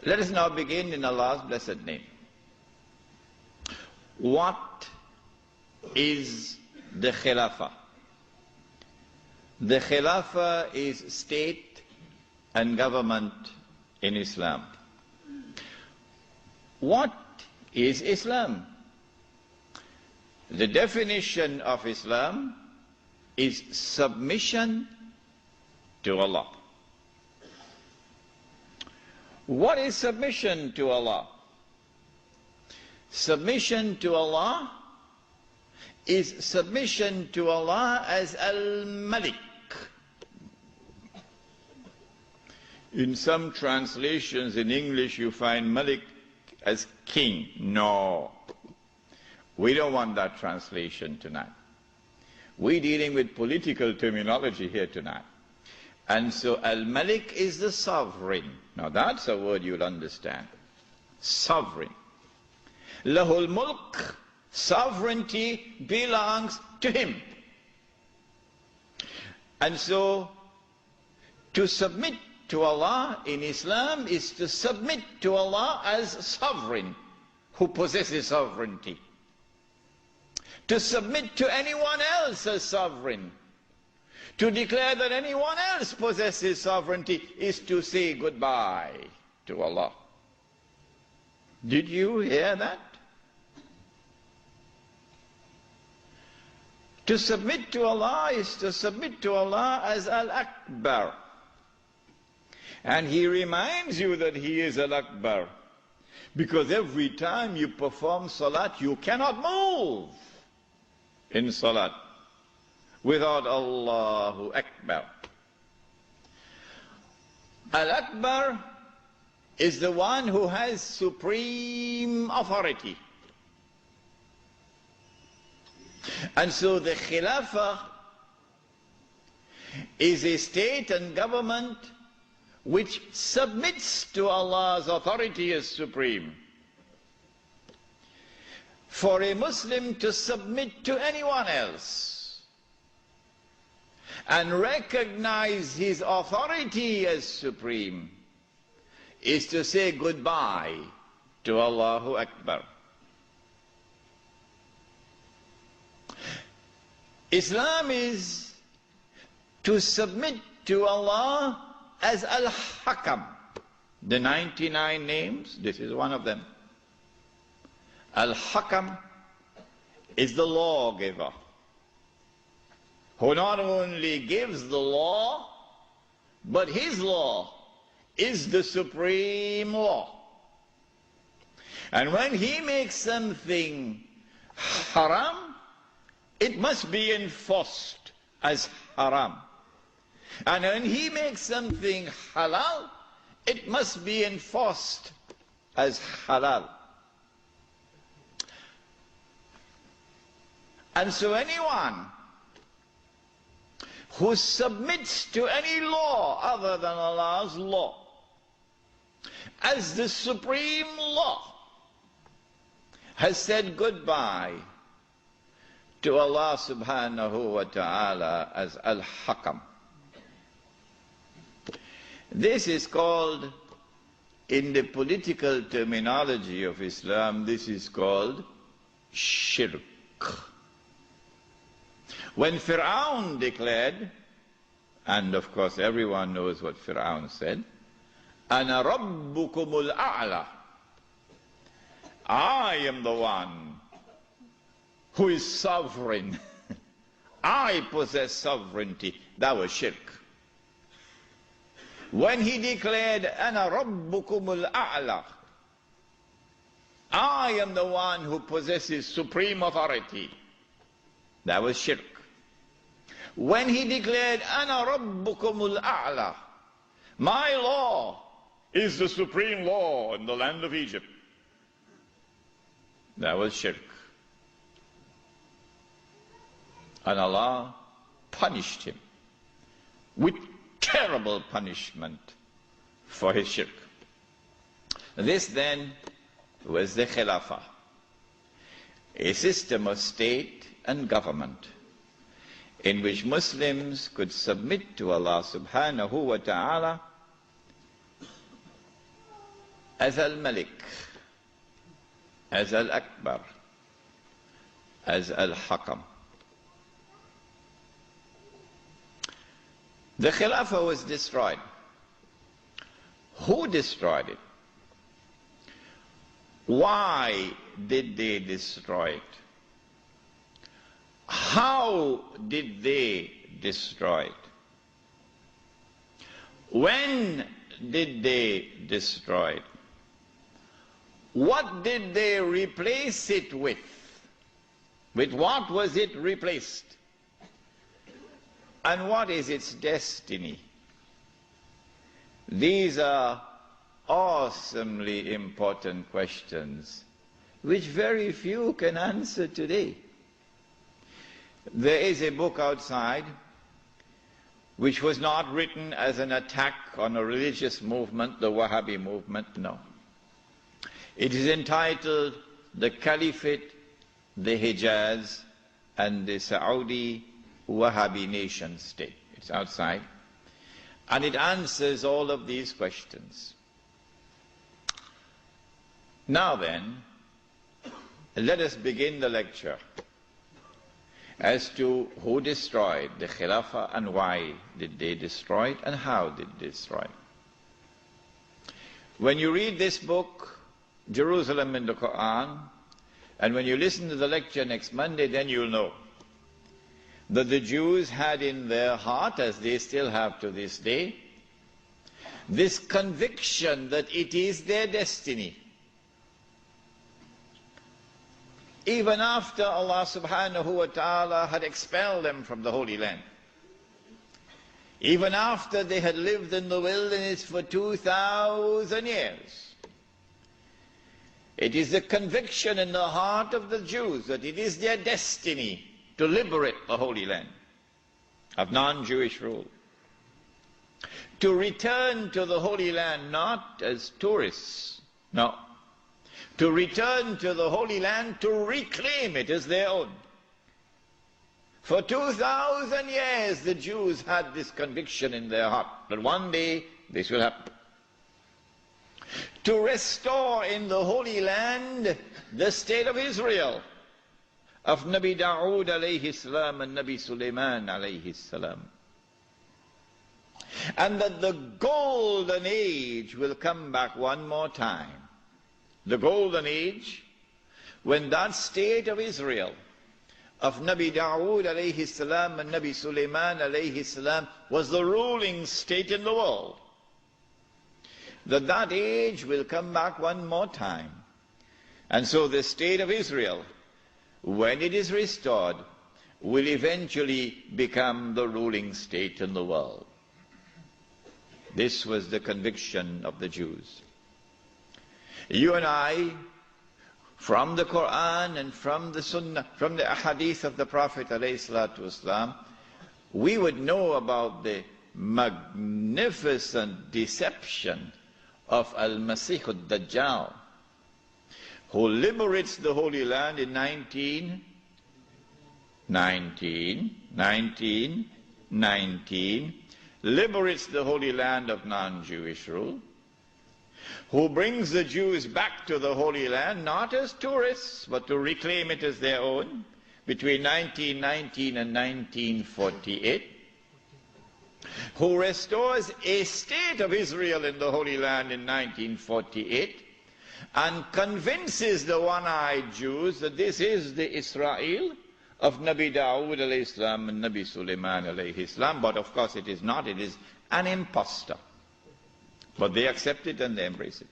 Let us now begin in Allah's blessed name. What is the Khilafah? The Khilafah is state and government in Islam. What is Islam? The definition of Islam is submission to Allah. What is submission to Allah? Submission to Allah is submission to Allah as Al-Malik. In some translations in English you find Malik as king. No. We don't want that translation tonight. We're dealing with political terminology here tonight. And so Al-Malik is the sovereign. Now that's a word you'll understand. Sovereign. Lahul Mulk, sovereignty belongs to him. And so to submit to Allah in Islam is to submit to Allah as sovereign who possesses sovereignty. To submit to anyone else as sovereign, to declare that anyone else possesses sovereignty, is to say goodbye to Allah. Did you hear that? To submit to Allah is to submit to Allah as Al-Akbar. And He reminds you that He is Al-Akbar, because every time you perform salat, you cannot move in salat without Allahu Akbar. Al-Akbar is the one who has supreme authority. And so the Khilafah is a state and government which submits to Allah's authority as supreme. For a Muslim to submit to anyone else and recognize his authority as supreme is to say goodbye to Allahu Akbar. Islam is to submit to Allah as Al-Hakam. The 99 names, this is one of them. Al-Hakam is the lawgiver, who not only gives the law, but his law is the supreme law. And when he makes something haram, it must be enforced as haram. And when he makes something halal, it must be enforced as halal. And so anyone who submits to any law other than Allah's law as the supreme law has said goodbye to Allah subhanahu wa ta'ala as Al-Hakam. This is called, in the political terminology of Islam, this is called shirk. When Fir'aun declared, and of course everyone knows what Fir'aun said, Ana Rabbukumul A'la, I am the one who is sovereign. I possess sovereignty. That was shirk. When he declared, Ana Rabbukumul A'la, I am the one who possesses supreme authority, that was shirk. When he declared, Ana Rabbukumul A'la, my law is the supreme law in the land of Egypt, that was shirk. And Allah punished him with terrible punishment for his shirk. This then was the Khilafah, a system of state and government in which Muslims could submit to Allah subhanahu wa ta'ala as Al-Malik, as Al-Akbar, as Al-Hakam. The Khilafah was destroyed. Who destroyed it? Why did they destroy it? How did they destroy it? When did they destroy it? What did they replace it with? With what was it replaced? And what is its destiny? These are awesomely important questions which very few can answer today. There is a book outside which was not written as an attack on a religious movement, the Wahhabi movement, no. It is entitled The Caliphate, the Hijaz, and the Saudi Wahhabi nation state. It's outside. And it answers all of these questions. Now then, let us begin the lecture as to who destroyed the Khilafah and why did they destroy it and how did they destroy it. When you read this book, Jerusalem in the Quran, and when you listen to the lecture next Monday, then you'll know that the Jews had in their heart, as they still have to this day, this conviction that it is their destiny. Even after Allah subhanahu wa ta'ala had expelled them from the Holy Land, even after they had lived in the wilderness for 2,000 years, it is the conviction in the heart of the Jews that it is their destiny to liberate the Holy Land of non-Jewish rule, to return to the Holy Land not as tourists, no, to return to the Holy Land to reclaim it as their own. For 2,000 years the Jews had this conviction in their heart that one day this will happen. To restore in the Holy Land the state of Israel, of Nabi Dawood alayhi salam and Nabi Sulaiman alayhi salam. And that the golden age will come back one more time. The golden age, when that state of Israel, of Nabi Dawood alayhi salam and Nabi Sulaiman alayhi salam, was the ruling state in the world. That age will come back one more time. And so the state of Israel, when it is restored, will eventually become the ruling state in the world. This was the conviction of the Jews. You and I, from the Quran and from the Sunnah, from the Ahadith of the Prophet ﷺ, we would know about the magnificent deception of Al-Masih al-Dajjal, who liberates the Holy Land in 1919, liberates the Holy Land of non-Jewish rule, who brings the Jews back to the Holy Land, not as tourists, but to reclaim it as their own, between 1919 and 1948, who restores a state of Israel in the Holy Land in 1948, and convinces the one-eyed Jews that this is the Israel of Nabi Dawood alayhi salam and Nabi Sulaiman alayhi salam, but of course it is not, it is an impostor. But they accept it and they embrace it.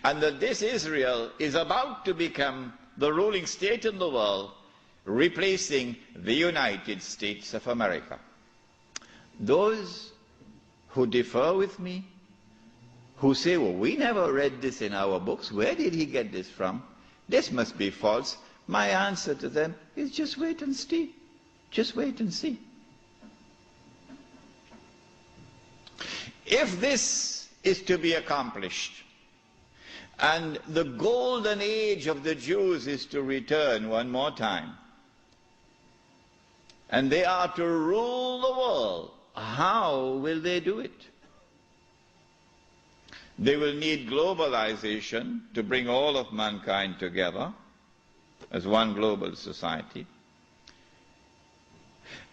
And that this Israel is about to become the ruling state in the world, replacing the United States of America. Those who differ with me, who say, well, we never read this in our books, where did he get this from? This must be false. My answer to them is just wait and see. Just wait and see. If this is to be accomplished, and the golden age of the Jews is to return one more time, and they are to rule the world, how will they do it? They will need globalization to bring all of mankind together as one global society.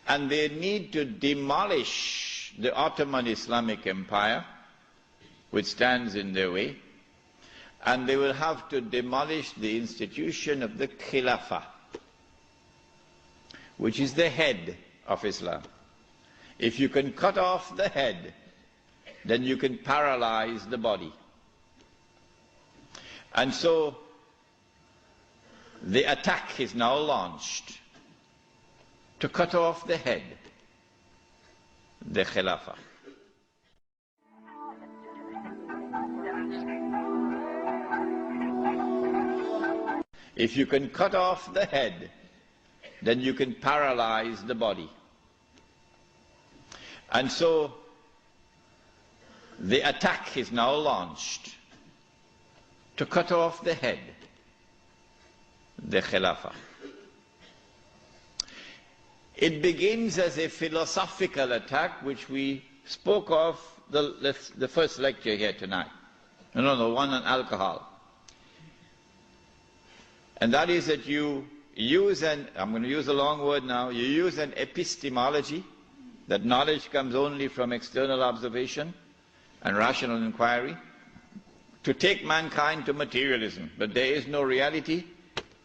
And they need to demolish the Ottoman Islamic Empire, which stands in their way. And they will have to demolish the institution of the Khilafah, which is the head of Islam. If you can cut off the head, then you can paralyze the body. And so the attack is now launched to cut off the head, the Khilafah. If you can cut off the head, then you can paralyze the body. And so the attack is now launched to cut off the head, the Khilafah. It begins as a philosophical attack, which we spoke of the first lecture here tonight. No, the one on alcohol. And that is that you use I'm going to use a long word now, you use an epistemology, that knowledge comes only from external observation and rational inquiry, to take mankind to materialism. But there is no reality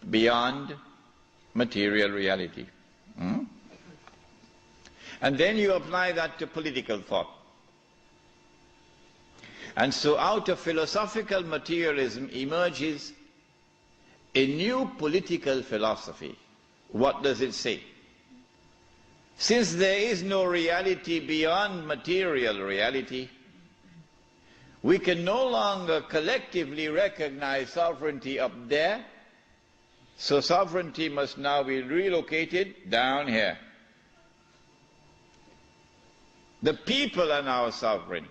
beyond material reality. And then you apply that to political thought. And so out of philosophical materialism emerges a new political philosophy. What does it say? Since there is no reality beyond material reality, we can no longer collectively recognize sovereignty up there, so sovereignty must now be relocated down here. The people are now sovereign,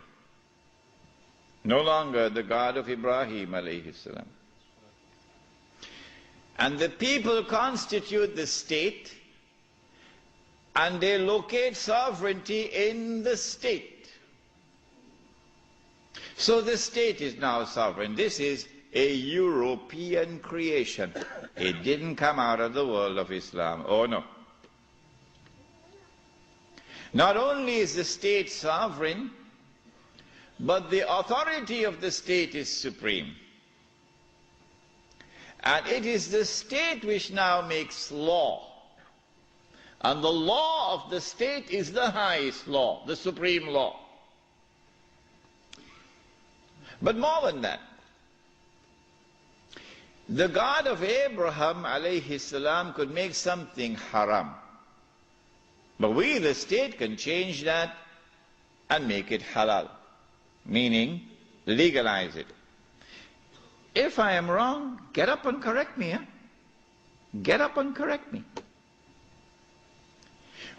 no longer the God of Ibrahim alayhi salam. And the people constitute the state, and they locate sovereignty in the state. So the state is now sovereign. This is a European creation. It didn't come out of the world of Islam. Oh no. Not only is the state sovereign, but the authority of the state is supreme. And it is the state which now makes law. And the law of the state is the highest law, the supreme law. But more than that, the God of Abraham alayhi salam could make something haram. But we, the state, can change that and make it halal, meaning legalize it. If I am wrong, get up and correct me. Get up and correct me.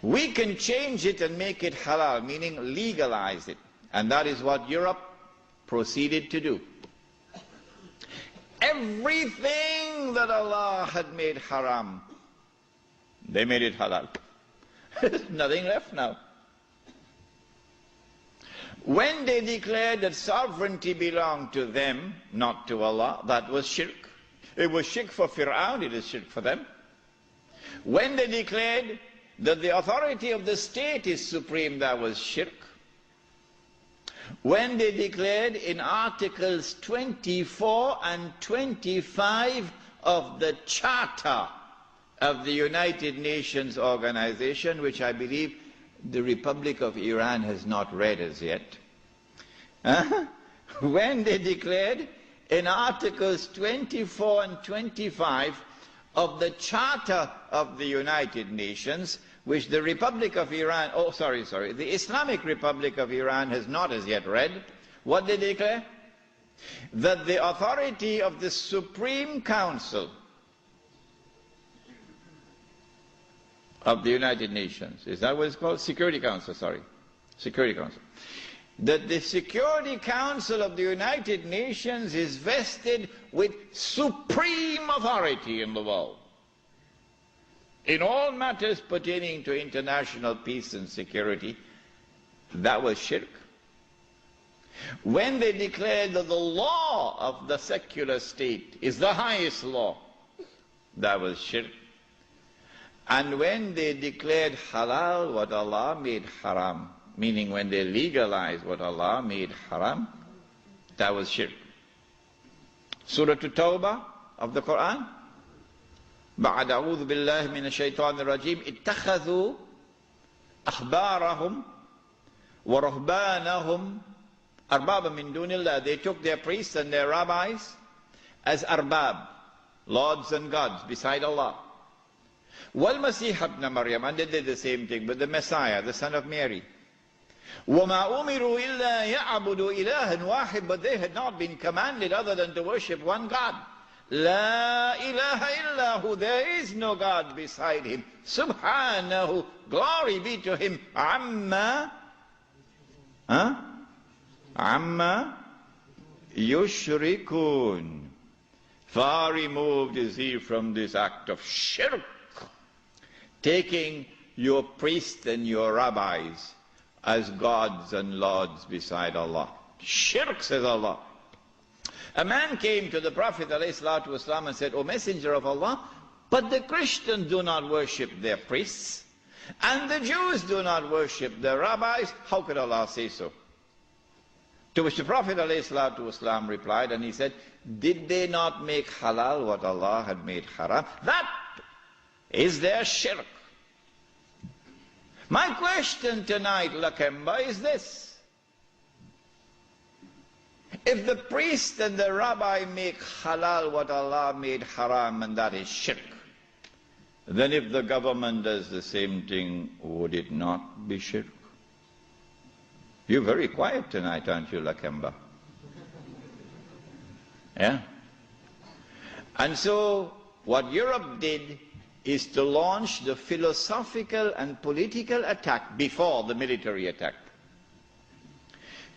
We can change it and make it halal, meaning legalize it. And that is what Europe proceeded to do. Everything that Allah had made haram, they made it halal. There's nothing left now. When they declared that sovereignty belonged to them, not to Allah, that was shirk. It was shirk for Fir'aun, it is shirk for them. When they declared that the authority of the state is supreme, that was shirk. When they declared in Articles 24 and 25 of the Charter of the United Nations Organization, which I believe the Republic of Iran has not read as yet. When they declared in Articles 24 and 25 of the Charter of the United Nations, which the Republic of Iran, the Islamic Republic of Iran has not as yet read, what did they declare? That the authority of the Supreme Council of the United Nations, is that what it's called? Security Council, Security Council. That the Security Council of the United Nations is vested with supreme authority in the world, in all matters pertaining to international peace and security. That was shirk. When they declared that the law of the secular state is the highest law, that was shirk. And when they declared halal what Allah made haram, meaning when they legalized what Allah made haram, that was shirk. Surah At-Tawbah of the Quran, بعد أعوذ بالله من الشيطان الرجيم اتخذوا أحبارهم ورهبانهم أربابا من دون الله. They took their priests and their rabbis as arbab, lords and gods beside Allah. وَالْمَسِيحَ ابْنَ مَرْيَمَ, and they did the same thing with the Messiah, the son of Mary. وَمَا أُمِرُوا إِلَّا يَعْبُدُوا إِلَهًا وَاحِدًا, but they had not been commanded other than to worship one God. لا إله إلا هو, there is no God beside him. Subhanahu, glory be to him. Amma yushrikun, far removed is he from this act of shirk, taking your priests and your rabbis as gods and lords beside Allah. Shirk, says Allah. A man came to the Prophet ﷺ and said, O Messenger of Allah, but the Christians do not worship their priests, and the Jews do not worship their rabbis. How could Allah say so? To which the Prophet ﷺ replied, and he said, did they not make halal what Allah had made haram? That is their shirk. My question tonight, Lakemba, is this. If the priest and the rabbi make halal what Allah made haram, and that is shirk, then if the government does the same thing, would it not be shirk? You're very quiet tonight, aren't you, Lakemba? Yeah? And so, what Europe did is to launch the philosophical and political attack before the military attack,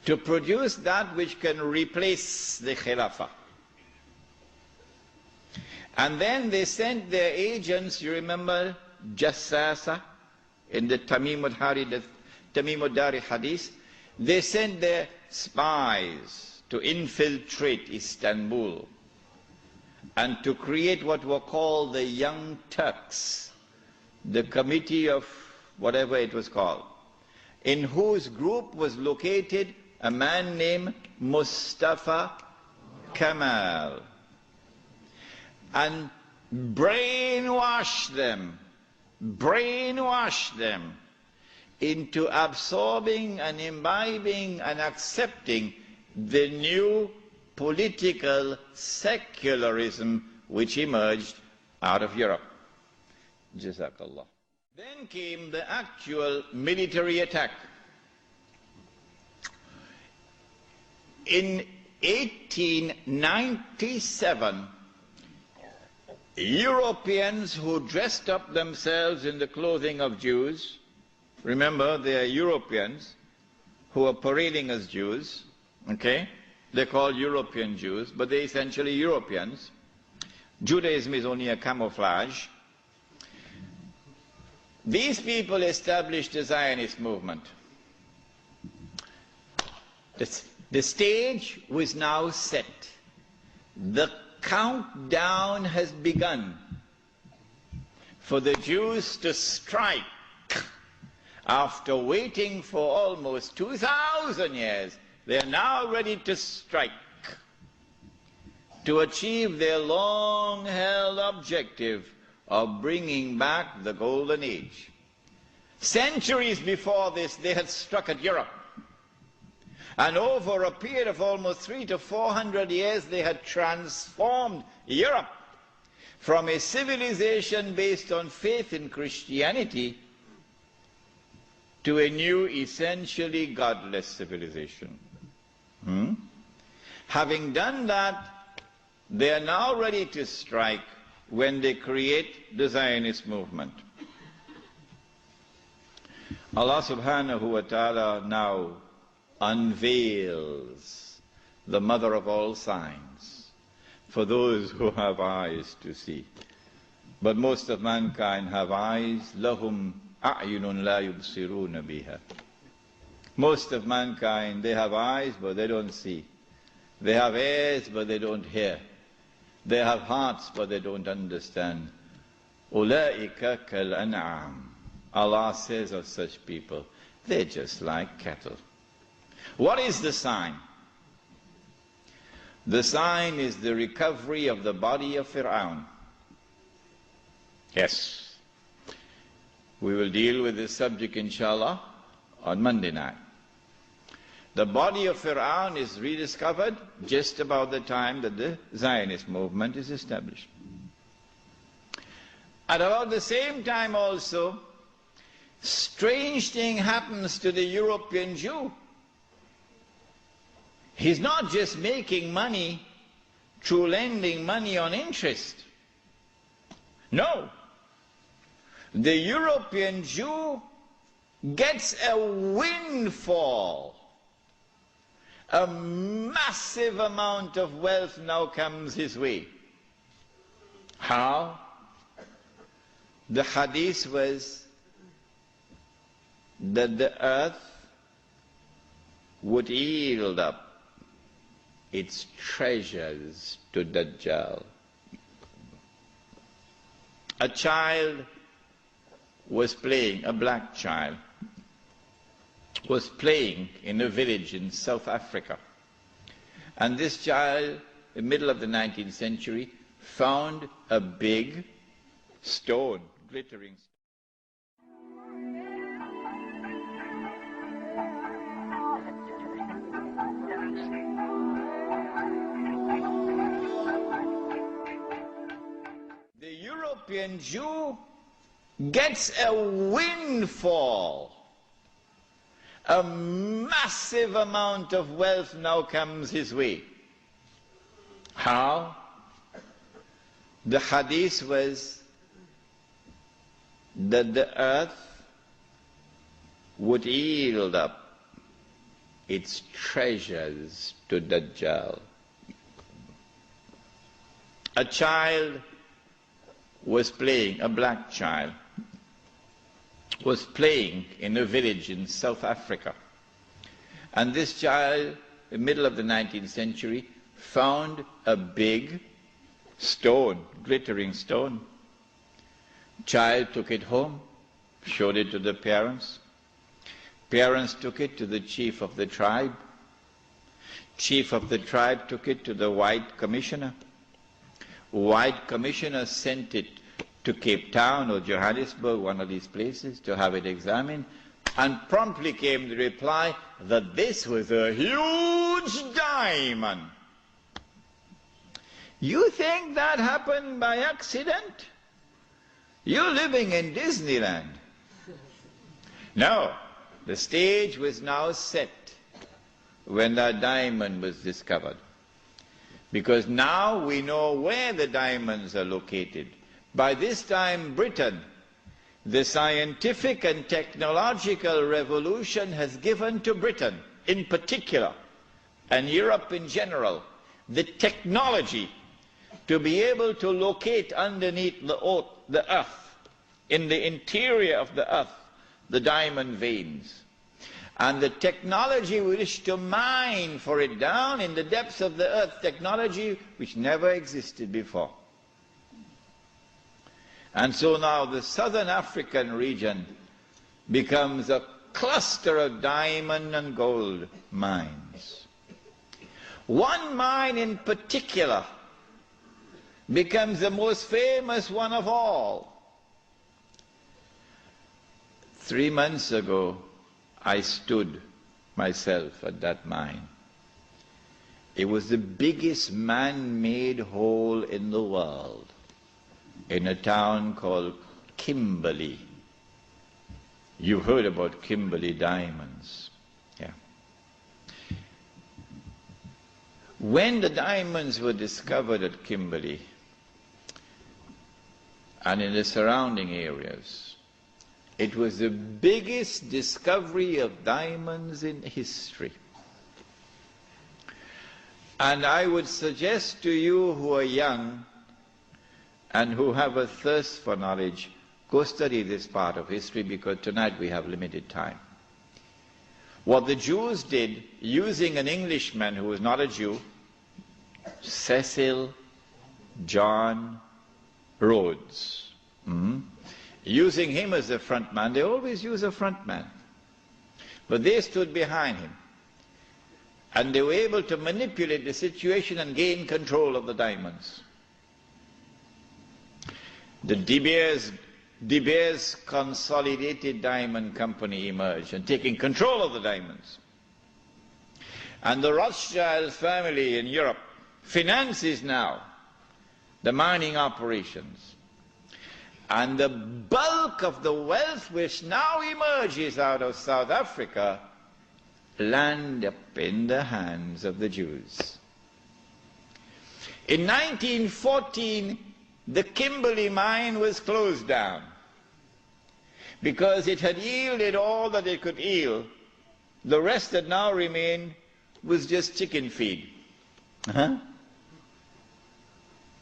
to produce that which can replace the Khilafah. And then they sent their agents, you remember Jassasa in the Tamim al-Dari hadith, they sent their spies to infiltrate Istanbul and to create what were called the Young Turks, the committee of whatever it was called, in whose group was located a man named Mustafa Kemal, and brainwash them into absorbing and imbibing and accepting the new political secularism which emerged out of Europe. Jazakallah. Then came the actual military attack. In 1897, Europeans who dressed up themselves in the clothing of Jews, remember they are Europeans who are parading as Jews, okay? They're called European Jews, but they're essentially Europeans. Judaism is only a camouflage. These people established the Zionist movement. The stage was now set. The countdown has begun for the Jews to strike after waiting for almost 2,000 years. They are now ready to strike to achieve their long-held objective of bringing back the Golden Age. Centuries before this, they had struck at Europe. And over a period of almost 300 to 400 years, they had transformed Europe from a civilization based on faith in Christianity to a new, essentially godless civilization. Having done that, they are now ready to strike when they create the Zionist movement. Allah subhanahu wa ta'ala now unveils the mother of all signs for those who have eyes to see. But most of mankind have eyes, lahum a'yunun la yubsiruna biha. Most of mankind, they have eyes, but they don't see. They have ears, but they don't hear. They have hearts, but they don't understand. Ulaika kal an'am. Allah says of such people, they're just like cattle. What is the sign? The sign is the recovery of the body of Fir'aun. Yes. We will deal with this subject, inshallah, on Monday night. The body of Fir'aun is rediscovered just about the time that the Zionist movement is established. At about the same time also, strange thing happens to the European Jew. He's not just making money through lending money on interest. No. The European Jew gets a windfall. A massive amount of wealth now comes his way. How? The hadith was that the earth would yield up its treasures to Dajjal. A child was playing, a black child, was playing in a village in South Africa. And this child, in the middle of the 19th century, found a big stone, glittering stone. The European Jew gets a windfall. A massive amount of wealth now comes his way. How? The hadith was that the earth would yield up its treasures to Dajjal. A child was playing, a black child, was playing in a village in South Africa. And this child, in the middle of the 19th century, found a big stone, glittering stone. Child took it home, showed it to the parents. Parents took it to the chief of the tribe. Chief of the tribe took it to the white commissioner. White commissioner sent it to Cape Town or Johannesburg, one of these places, to have it examined, and promptly came the reply that this was a huge diamond. You think that happened by accident? You're living in Disneyland. No, the stage was now set when that diamond was discovered. Because now we know where the diamonds are located. By this time, Britain, the scientific and technological revolution has given to Britain in particular, and Europe in general, the technology to be able to locate underneath the earth, in the interior of the earth, the diamond veins. And the technology we wish to mine for it down in the depths of the earth, technology which never existed before. And so now the southern African region becomes a cluster of diamond and gold mines. One mine in particular becomes the most famous one of all. 3 months ago, I stood myself at that mine. It was the biggest man-made hole in the world, in a town called Kimberley. You've heard about Kimberley diamonds. Yeah. When the diamonds were discovered at Kimberley and in the surrounding areas, it was the biggest discovery of diamonds in history. And I would suggest to you who are young and who have a thirst for knowledge, go study this part of history, because tonight we have limited time. what the Jews did, using an Englishman who was not a Jew, Cecil John Rhodes. Using him as the front man. They always use a front man. But they stood behind him. And they were able to manipulate the situation and gain control of the diamonds. The De Beers Consolidated Diamond Company emerged and taking control of the diamonds. And the Rothschild family in Europe finances now the mining operations. And the bulk of the wealth which now emerges out of South Africa land up in the hands of the Jews. In 1914, the Kimberley mine was closed down because it had yielded all that it could yield. The rest that now remained was just chicken feed.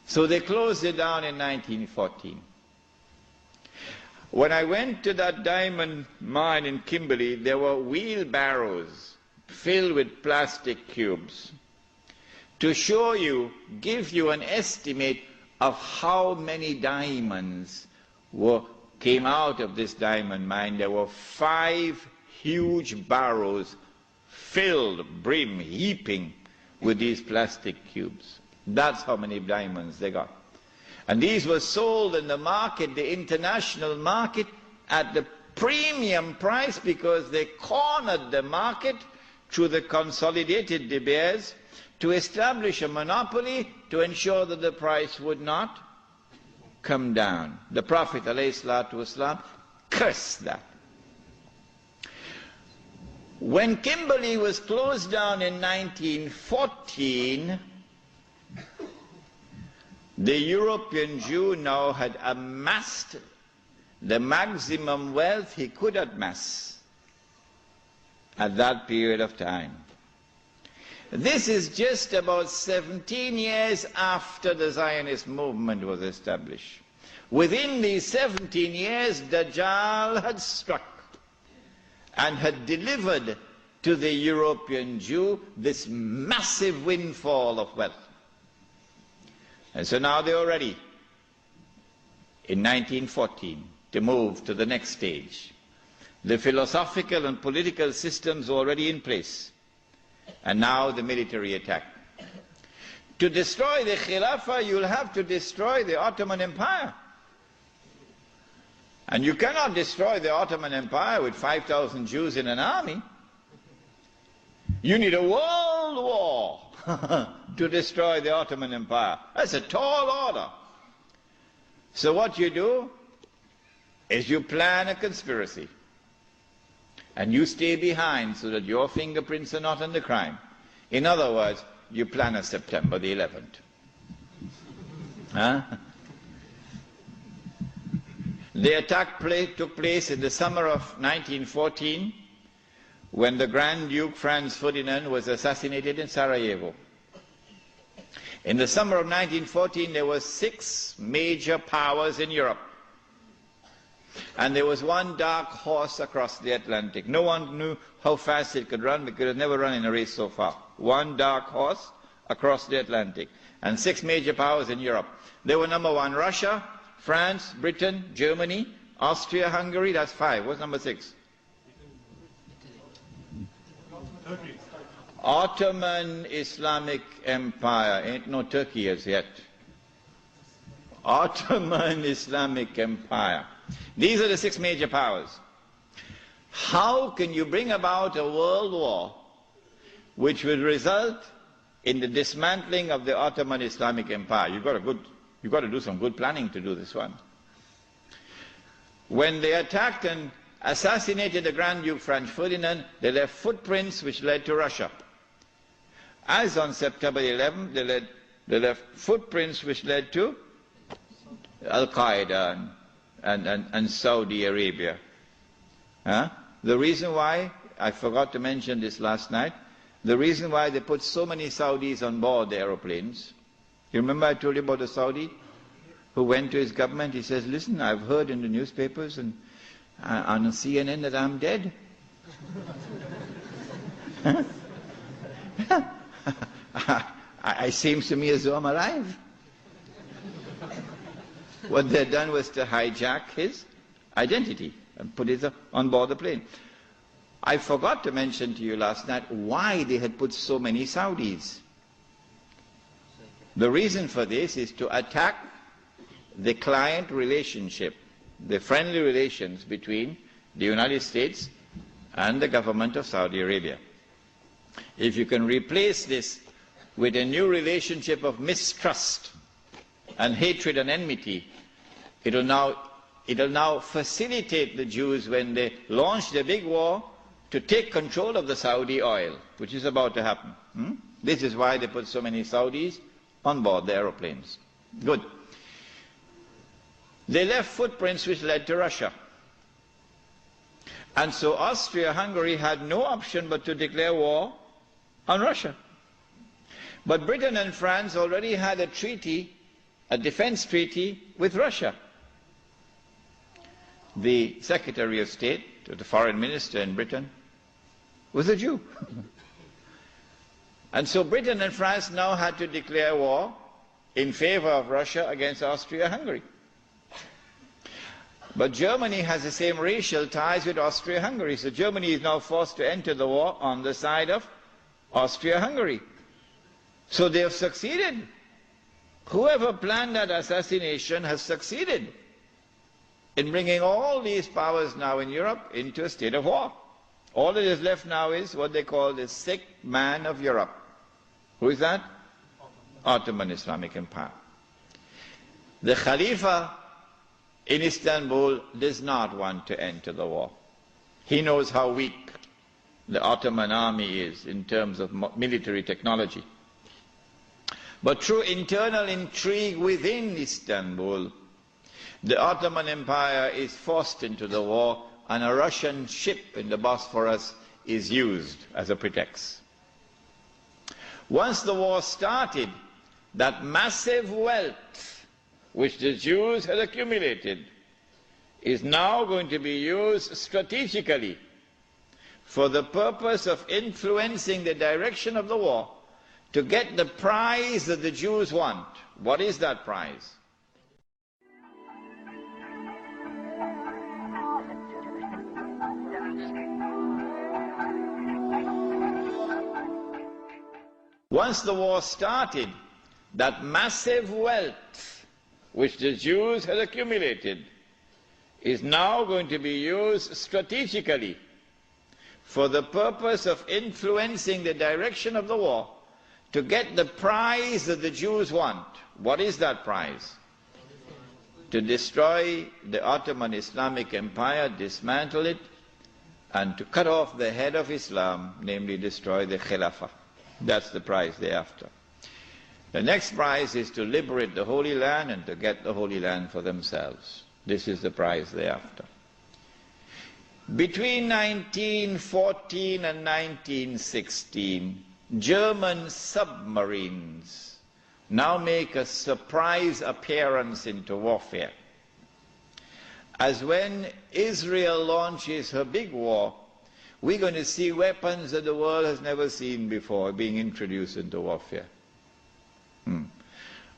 So they closed it down in 1914. When I went to that diamond mine in Kimberley, there were wheelbarrows filled with plastic cubes to show you, give you an estimate of how many diamonds came out of this diamond mine. There were 5 huge barrows filled, brim, heaping with these plastic cubes. That's how many diamonds they got. And these were sold in the market, the international market, at the premium price because they cornered the market through the consolidated De Beers to establish a monopoly to ensure that the price would not come down. The Prophet ﷺ cursed that. When Kimberley was closed down in 1914, the European Jew now had amassed the maximum wealth he could amass at that period of time. This is just about 17 years after the Zionist movement was established. Within these 17 years, Dajjal had struck and had delivered to the European Jew this massive windfall of wealth. And so now they are ready, in 1914, to move to the next stage. The philosophical and political systems already in place, and now the military attack. To destroy the Khilafah, you'll have to destroy the Ottoman Empire. And you cannot destroy the Ottoman Empire with 5,000 Jews in an army. You need a world war to destroy the Ottoman Empire. That's a tall order. So what you do is you plan a conspiracy. And you stay behind so that your fingerprints are not on the crime. In other words, you plan a September the 11th. The attack took place in the summer of 1914 when the Grand Duke Franz Ferdinand was assassinated in Sarajevo. In the summer of 1914, there were 6 major powers in Europe. And there was one dark horse across the Atlantic. No one knew how fast it could run because it had never run in a race so far. One dark horse across the Atlantic. And 6 major powers in Europe. They were number 1, Russia, France, Britain, Germany, Austria, Hungary. That's 5. What's number 6? Turkey. Ottoman Islamic Empire. Ain't no Turkey as yet. Ottoman Islamic Empire. These are the 6 major powers. How can you bring about a world war which will result in the dismantling of the Ottoman Islamic Empire? You've got to do some good planning to do this one. When they attacked and assassinated the Grand Duke Franz Ferdinand, they left footprints which led to Russia. As on September 11, they left footprints which led to Al-Qaeda and Saudi Arabia. The reason why, I forgot to mention this last night, the reason why they put so many Saudis on board the aeroplanes. You remember I told you about the Saudi who went to his government? He says, listen, I've heard in the newspapers and on CNN that I'm dead. It seems to me as though I'm alive. What they'd done was to hijack his identity and put it on board the plane. I forgot to mention to you last night why they had put so many Saudis. The reason for this is to attack the client relationship, the friendly relations between the United States and the government of Saudi Arabia. If you can replace this with a new relationship of mistrust and hatred and enmity, it'll now facilitate the Jews when they launch their big war to take control of the Saudi oil, which is about to happen. This is why they put so many Saudis on board the aeroplanes. Good. They left footprints which led to Russia. And so Austria-Hungary had no option but to declare war on Russia. But Britain and France already had a treaty, a defense treaty with Russia. The Secretary of State, the Foreign Minister in Britain, was a Jew. And so Britain and France now had to declare war in favor of Russia against Austria-Hungary. But Germany has the same racial ties with Austria-Hungary, so Germany is now forced to enter the war on the side of Austria-Hungary. So they have succeeded. Whoever planned that assassination has succeeded in bringing all these powers now in Europe into a state of war. All that is left now is what they call the sick man of Europe. Who is that? Ottoman Islamic Empire. The Khilafah in Istanbul does not want to enter the war. He knows how weak the Ottoman army is in terms of military technology. But through internal intrigue within Istanbul, the Ottoman Empire is forced into the war, and a Russian ship in the Bosphorus is used as a pretext. Once the war started, that massive wealth which the Jews had accumulated is now going to be used strategically for the purpose of influencing the direction of the war to get the prize that the Jews want. What is that prize? Once the war started, that massive wealth which the Jews had accumulated is now going to be used strategically for the purpose of influencing the direction of the war to get the prize that the Jews want. What is that prize? To destroy the Ottoman Islamic Empire, dismantle it, and to cut off the head of Islam, namely destroy the Khilafah. That's the prize they're after. The next prize is to liberate the Holy Land and to get the Holy Land for themselves. This is the prize they're after. Between 1914 and 1916, German submarines now make a surprise appearance into warfare. As when Israel launches her big war, we're going to see weapons that the world has never seen before being introduced into warfare.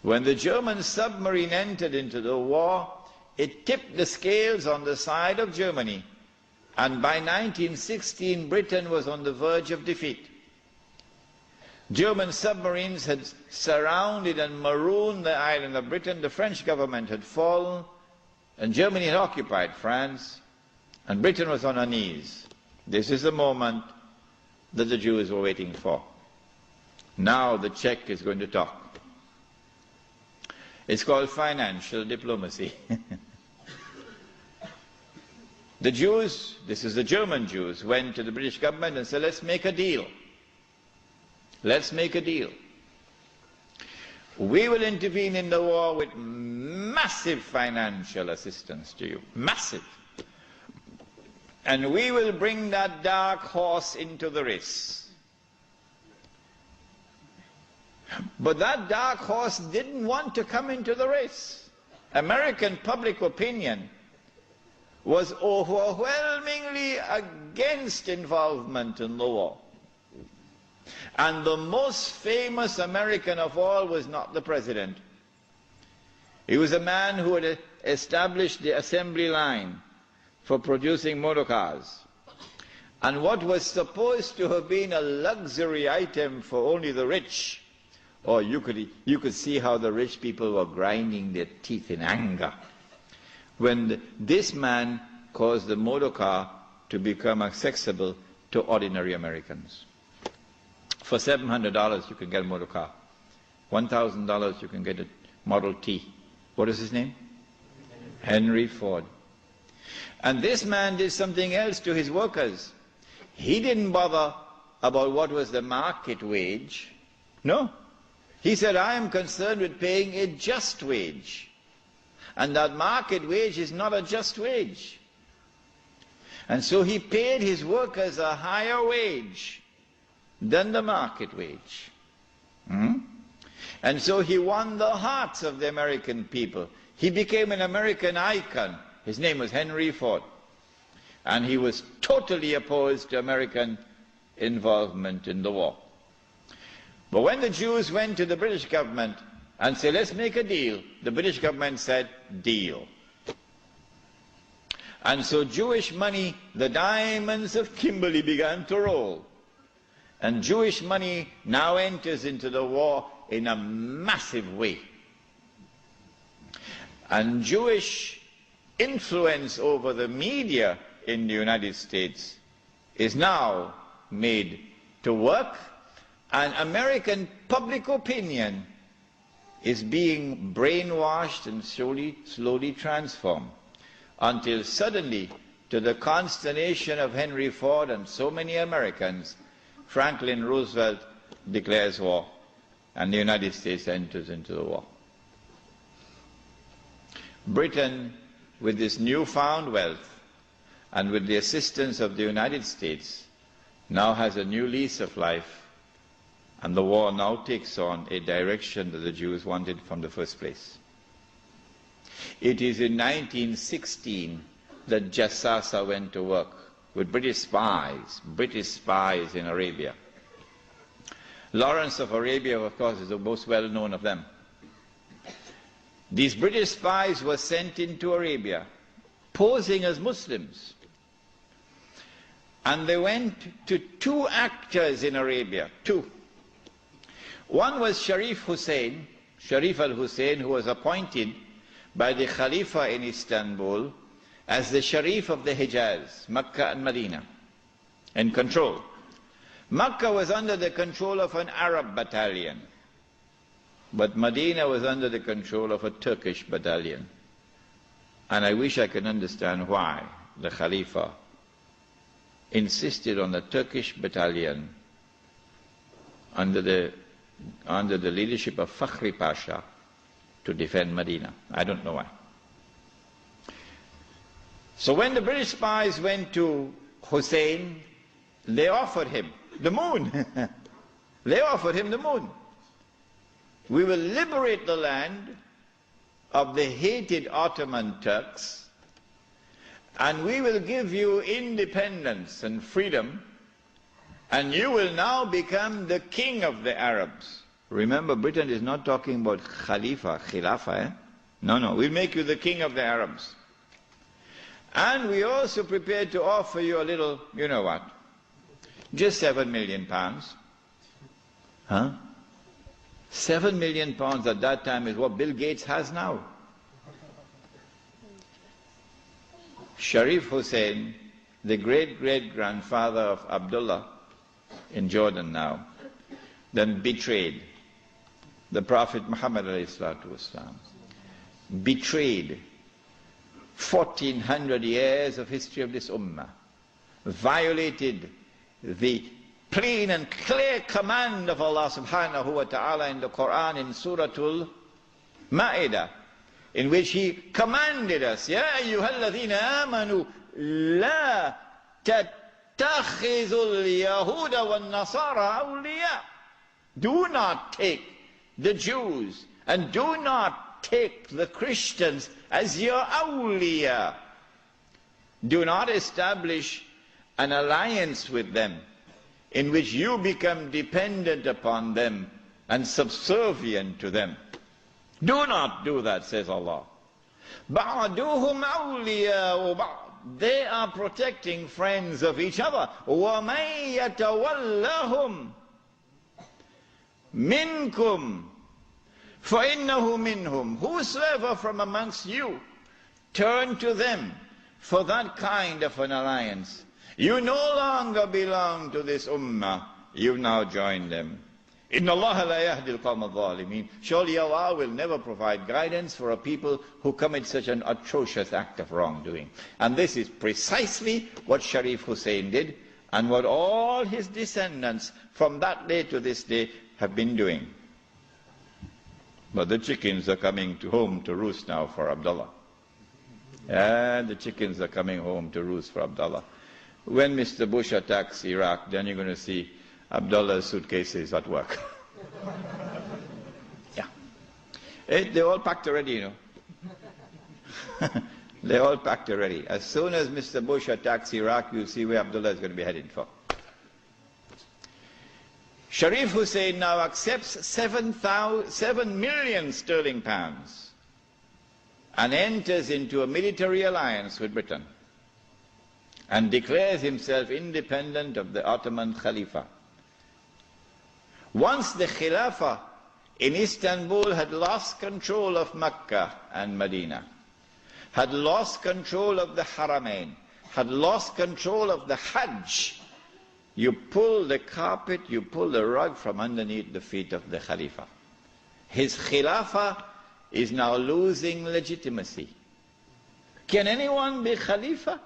When the German submarine entered into the war, it tipped the scales on the side of Germany, and by 1916 Britain was on the verge of defeat. German submarines had surrounded and marooned the island of Britain. The French government had fallen, and Germany had occupied France, and Britain was on her knees. This is the moment that the Jews were waiting for. Now the Cheikh is going to talk. It's called financial diplomacy. The Jews, this is the German Jews, went to the British government and said, let's make a deal. Let's make a deal. We will intervene in the war with massive financial assistance to you. Massive. And we will bring that dark horse into the race. But that dark horse didn't want to come into the race. American public opinion was overwhelmingly openly against involvement in the war. And the most famous American of all was not the president. He was a man who had established the assembly line for producing motor cars. And what was supposed to have been a luxury item for only the rich, or you could see how the rich people were grinding their teeth in anger when this man caused the motor car to become accessible to ordinary Americans. For $700 you can get a motor car. $1,000 you can get a Model T. What is his name? Henry Ford. And this man did something else to his workers. He didn't bother about what was the market wage. No. He said, I am concerned with paying a just wage. And that market wage is not a just wage. And so he paid his workers a higher wage than the market wage. And so he won the hearts of the American people. He became an American icon. His name was Henry Ford. And he was totally opposed to American involvement in the war. But when the Jews went to the British government and said, let's make a deal, the British government said, deal. And so Jewish money, the diamonds of Kimberley, began to roll. And Jewish money now enters into the war in a massive way. And Jewish influence over the media in the United States is now made to work, and American public opinion is being brainwashed and slowly transformed, until suddenly, to the consternation of Henry Ford and so many Americans, Franklin Roosevelt declares war, and the United States enters into the war. Britain, with this newfound wealth, and with the assistance of the United States, now has a new lease of life, and the war now takes on a direction that the Jews wanted from the first place. It is in 1916 that Jassasa went to work with British spies in Arabia. Lawrence of Arabia, of course, is the most well-known of them. These British spies were sent into Arabia, posing as Muslims. And they went to two actors in Arabia, two. One was Sharif al-Hosein, who was appointed by the Khilafah in Istanbul as the Sharif of the Hijaz, Mecca and Medina, in control. Mecca was under the control of an Arab battalion, but Medina was under the control of a Turkish battalion. And I wish I could understand why the Khalifa insisted on the Turkish battalion under the leadership of Fakhri Pasha to defend Medina. I don't know why. So when the British spies went to Hosein, they offered him the moon. They offered him the moon. We will liberate the land of the hated Ottoman Turks, and we will give you independence and freedom, and you will now become the king of the Arabs. Remember, Britain is not talking about Khilafah. No, we'll make you the king of the Arabs. And we also prepared to offer you a little, you know what, just £7 million. Huh? £7 million at that time is what Bill Gates has now. Sharif Hussein, the great-great-grandfather of Abdullah in Jordan now, then betrayed the Prophet Muhammad ﷺ, betrayed 1400 years of history of this ummah, violated the plain and clear command of Allah subhanahu wa ta'ala in the Quran in Suratul Ma'idah, in which He commanded us, Ya ayyuhalladhina amanu la tattakhizul yahuda wan nasara awliya. Do not take the Jews and do not take the Christians as your awliya. Do not establish an alliance with them in which you become dependent upon them and subservient to them. Do not do that, says Allah. بَعْدُهُمْ أَوْلِيَاءُ بَعْضٍ. They are protecting friends of each other. وَمَنْ يَتَوَلَّهُمْ مِنْكُمْ فَإِنَّهُ مِنْهُمْ. Whosoever from amongst you turn to them for that kind of an alliance, you no longer belong to this ummah, you now join them. Inna Allah la yahdi al-qawm al-zalimin. Surely Allah will never provide guidance for a people who commit such an atrocious act of wrongdoing. And this is precisely what Sharif Hosein did, and what all his descendants from that day to this day have been doing. But the chickens are coming home to roost now for Abdullah. And the chickens are coming home to roost for Abdullah. When Mr. Bush attacks Iraq, then you're going to see Abdullah's suitcases at work. Yeah. They're all packed already, you know. They're all packed already. As soon as Mr. Bush attacks Iraq, you'll see where Abdullah is going to be heading for. Sharif Hosein now accepts 7 million sterling pounds and enters into a military alliance with Britain and declares himself independent of the Ottoman Khilafah. Once the Khilafah in Istanbul had lost control of Mecca and Medina, had lost control of the Haramain, had lost control of the Hajj, you pull the carpet, you pull the rug from underneath the feet of the Khalifa. His Khilafah is now losing legitimacy. Can anyone be Khalifa?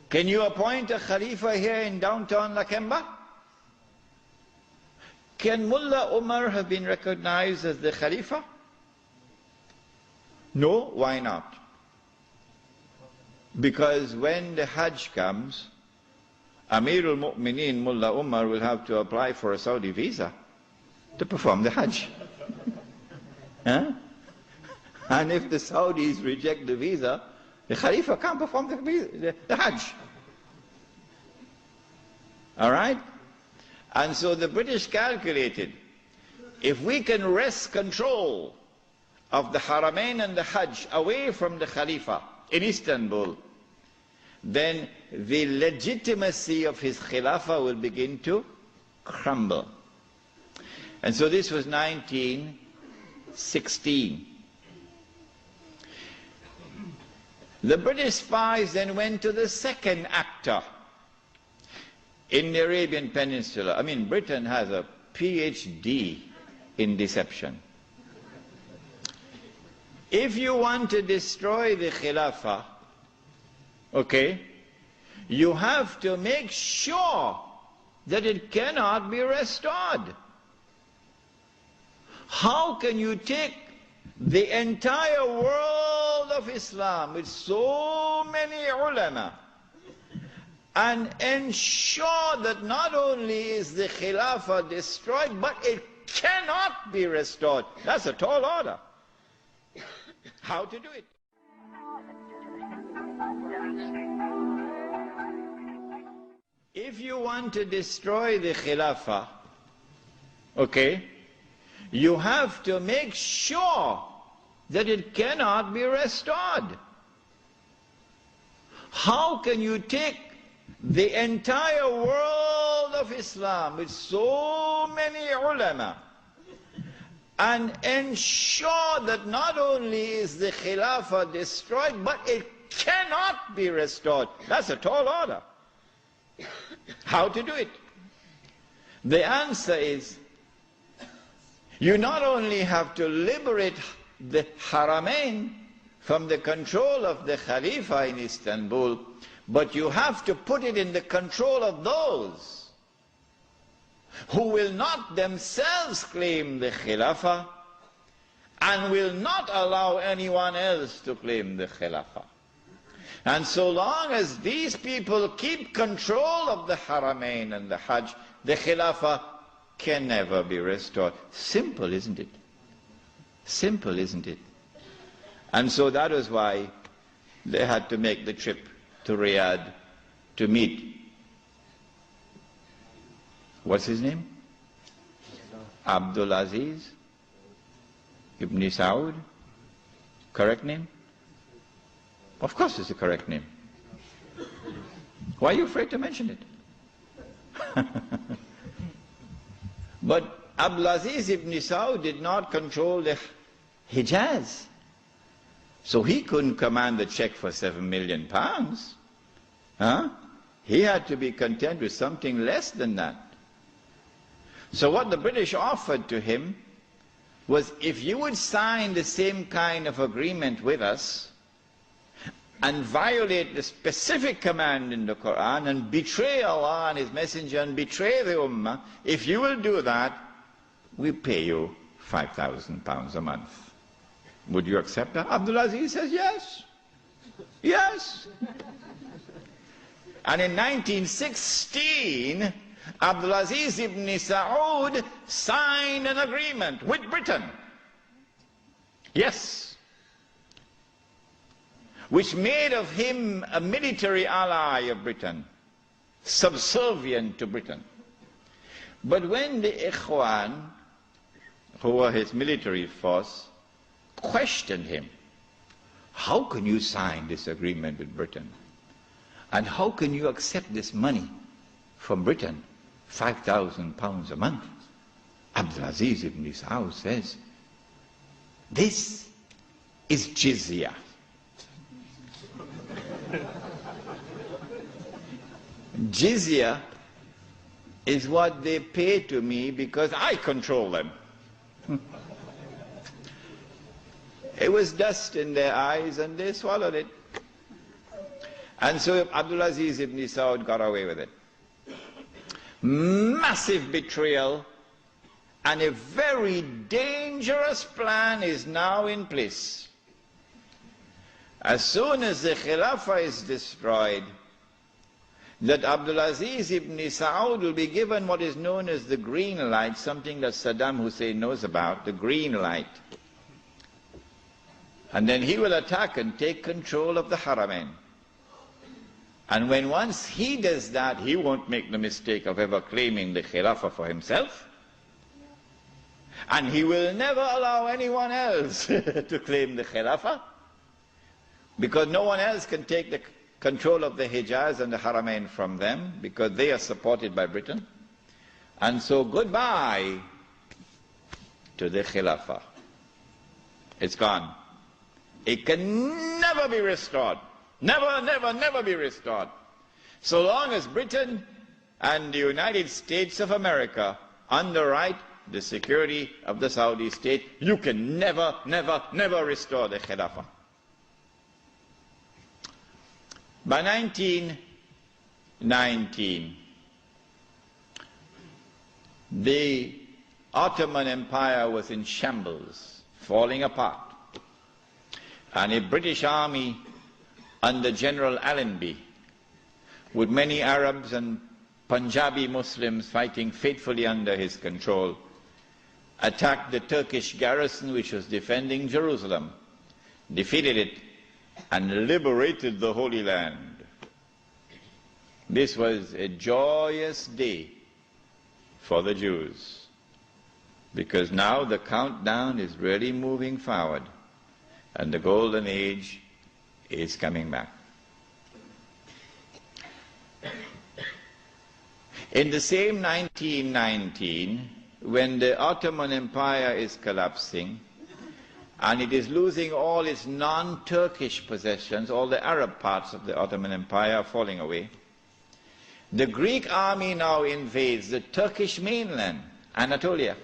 Can you appoint a Khalifa here in downtown Lakemba? Can Mullah Umar have been recognized as the Khalifa? No, why not? Because when the Hajj comes, Amirul Mu'mineen Mullah Umar will have to apply for a Saudi visa to perform the Hajj. Huh? And if the Saudis reject the visa, the Khalifa can't perform the Hajj. All right? And so the British calculated, if we can wrest control of the Haramain and the Hajj away from the Khalifa in Istanbul, then the legitimacy of his Khilafah will begin to crumble. And so this was 1916. The British spies then went to the second actor in the Arabian Peninsula. I mean, Britain has a PhD in deception. If you want to destroy the Khilafah, okay, you have to make sure that it cannot be restored. How can you take the entire world of Islam with so many ulama and ensure that not only is the Khilafah destroyed, but it cannot be restored? That's a tall order. How to do it? If you want to destroy the Khilafah, okay, you have to make sure that it cannot be restored. How can you take the entire world of Islam with so many ulama and ensure that not only is the Khilafah destroyed, but it cannot be restored? That's a tall order. How to do it? The answer is, you not only have to liberate the Haramain from the control of the Khalifa in Istanbul, but you have to put it in the control of those who will not themselves claim the Khilafah and will not allow anyone else to claim the Khilafah. And so long as these people keep control of the Haramain and the Hajj, the Khilafah can never be restored. Simple, isn't it? Simple, isn't it? And so that was why they had to make the trip to Riyadh to meet, what's his name? Abdul Aziz Ibn Saud? Correct name? Of course it's the correct name. Why are you afraid to mention it? But Abdul Aziz Ibn Saud did not control the Hijaz. So he couldn't command the check for £7 million. Huh? He had to be content with something less than that. So what the British offered to him was, if you would sign the same kind of agreement with us and violate the specific command in the Quran and betray Allah and His Messenger and betray the Ummah, if you will do that, we pay you £5,000 a month. Would you accept that? Abdul Aziz says yes. Yes. And in 1916, Abdul Aziz ibn Saud signed an agreement with Britain. Yes. Which made of him a military ally of Britain, subservient to Britain. But when the Ikhwan, who were his military force, questioned him, how can you sign this agreement with Britain? And how can you accept this money from Britain, £5,000 a month? Abdul Aziz ibn Saud says, this is jizya. Jizya is what they pay to me because I control them. It was dust in their eyes and they swallowed it. And so Abdul Aziz ibn Saud got away with it. Massive betrayal, and a very dangerous plan is now in place. As soon as the Khilafah is destroyed, that Abdul Aziz ibn Saud will be given what is known as the green light, something that Saddam Hussein knows about, the green light. And then he will attack and take control of the Haramain. And when once he does that, he won't make the mistake of ever claiming the Khilafah for himself. And he will never allow anyone else to claim the Khilafah, because no one else can take the control of the Hijaz and the Haramain from them, because they are supported by Britain. And so goodbye to the Khilafah. It's gone. It can never be restored. Never, never, never be restored. So long as Britain and the United States of America underwrite the security of the Saudi state, you can never, never, never restore the Khilafah. By 1919, the Ottoman Empire was in shambles, falling apart. And a British army under General Allenby, with many Arabs and Punjabi Muslims fighting faithfully under his control, attacked the Turkish garrison which was defending Jerusalem, defeated it, and liberated the Holy Land. This was a joyous day for the Jews, because now the countdown is really moving forward, and the golden age is coming back. In the same 1919, when the Ottoman Empire is collapsing, and it is losing all its non-Turkish possessions, all the Arab parts of the Ottoman Empire are falling away, the Greek army now invades the Turkish mainland, Anatolia.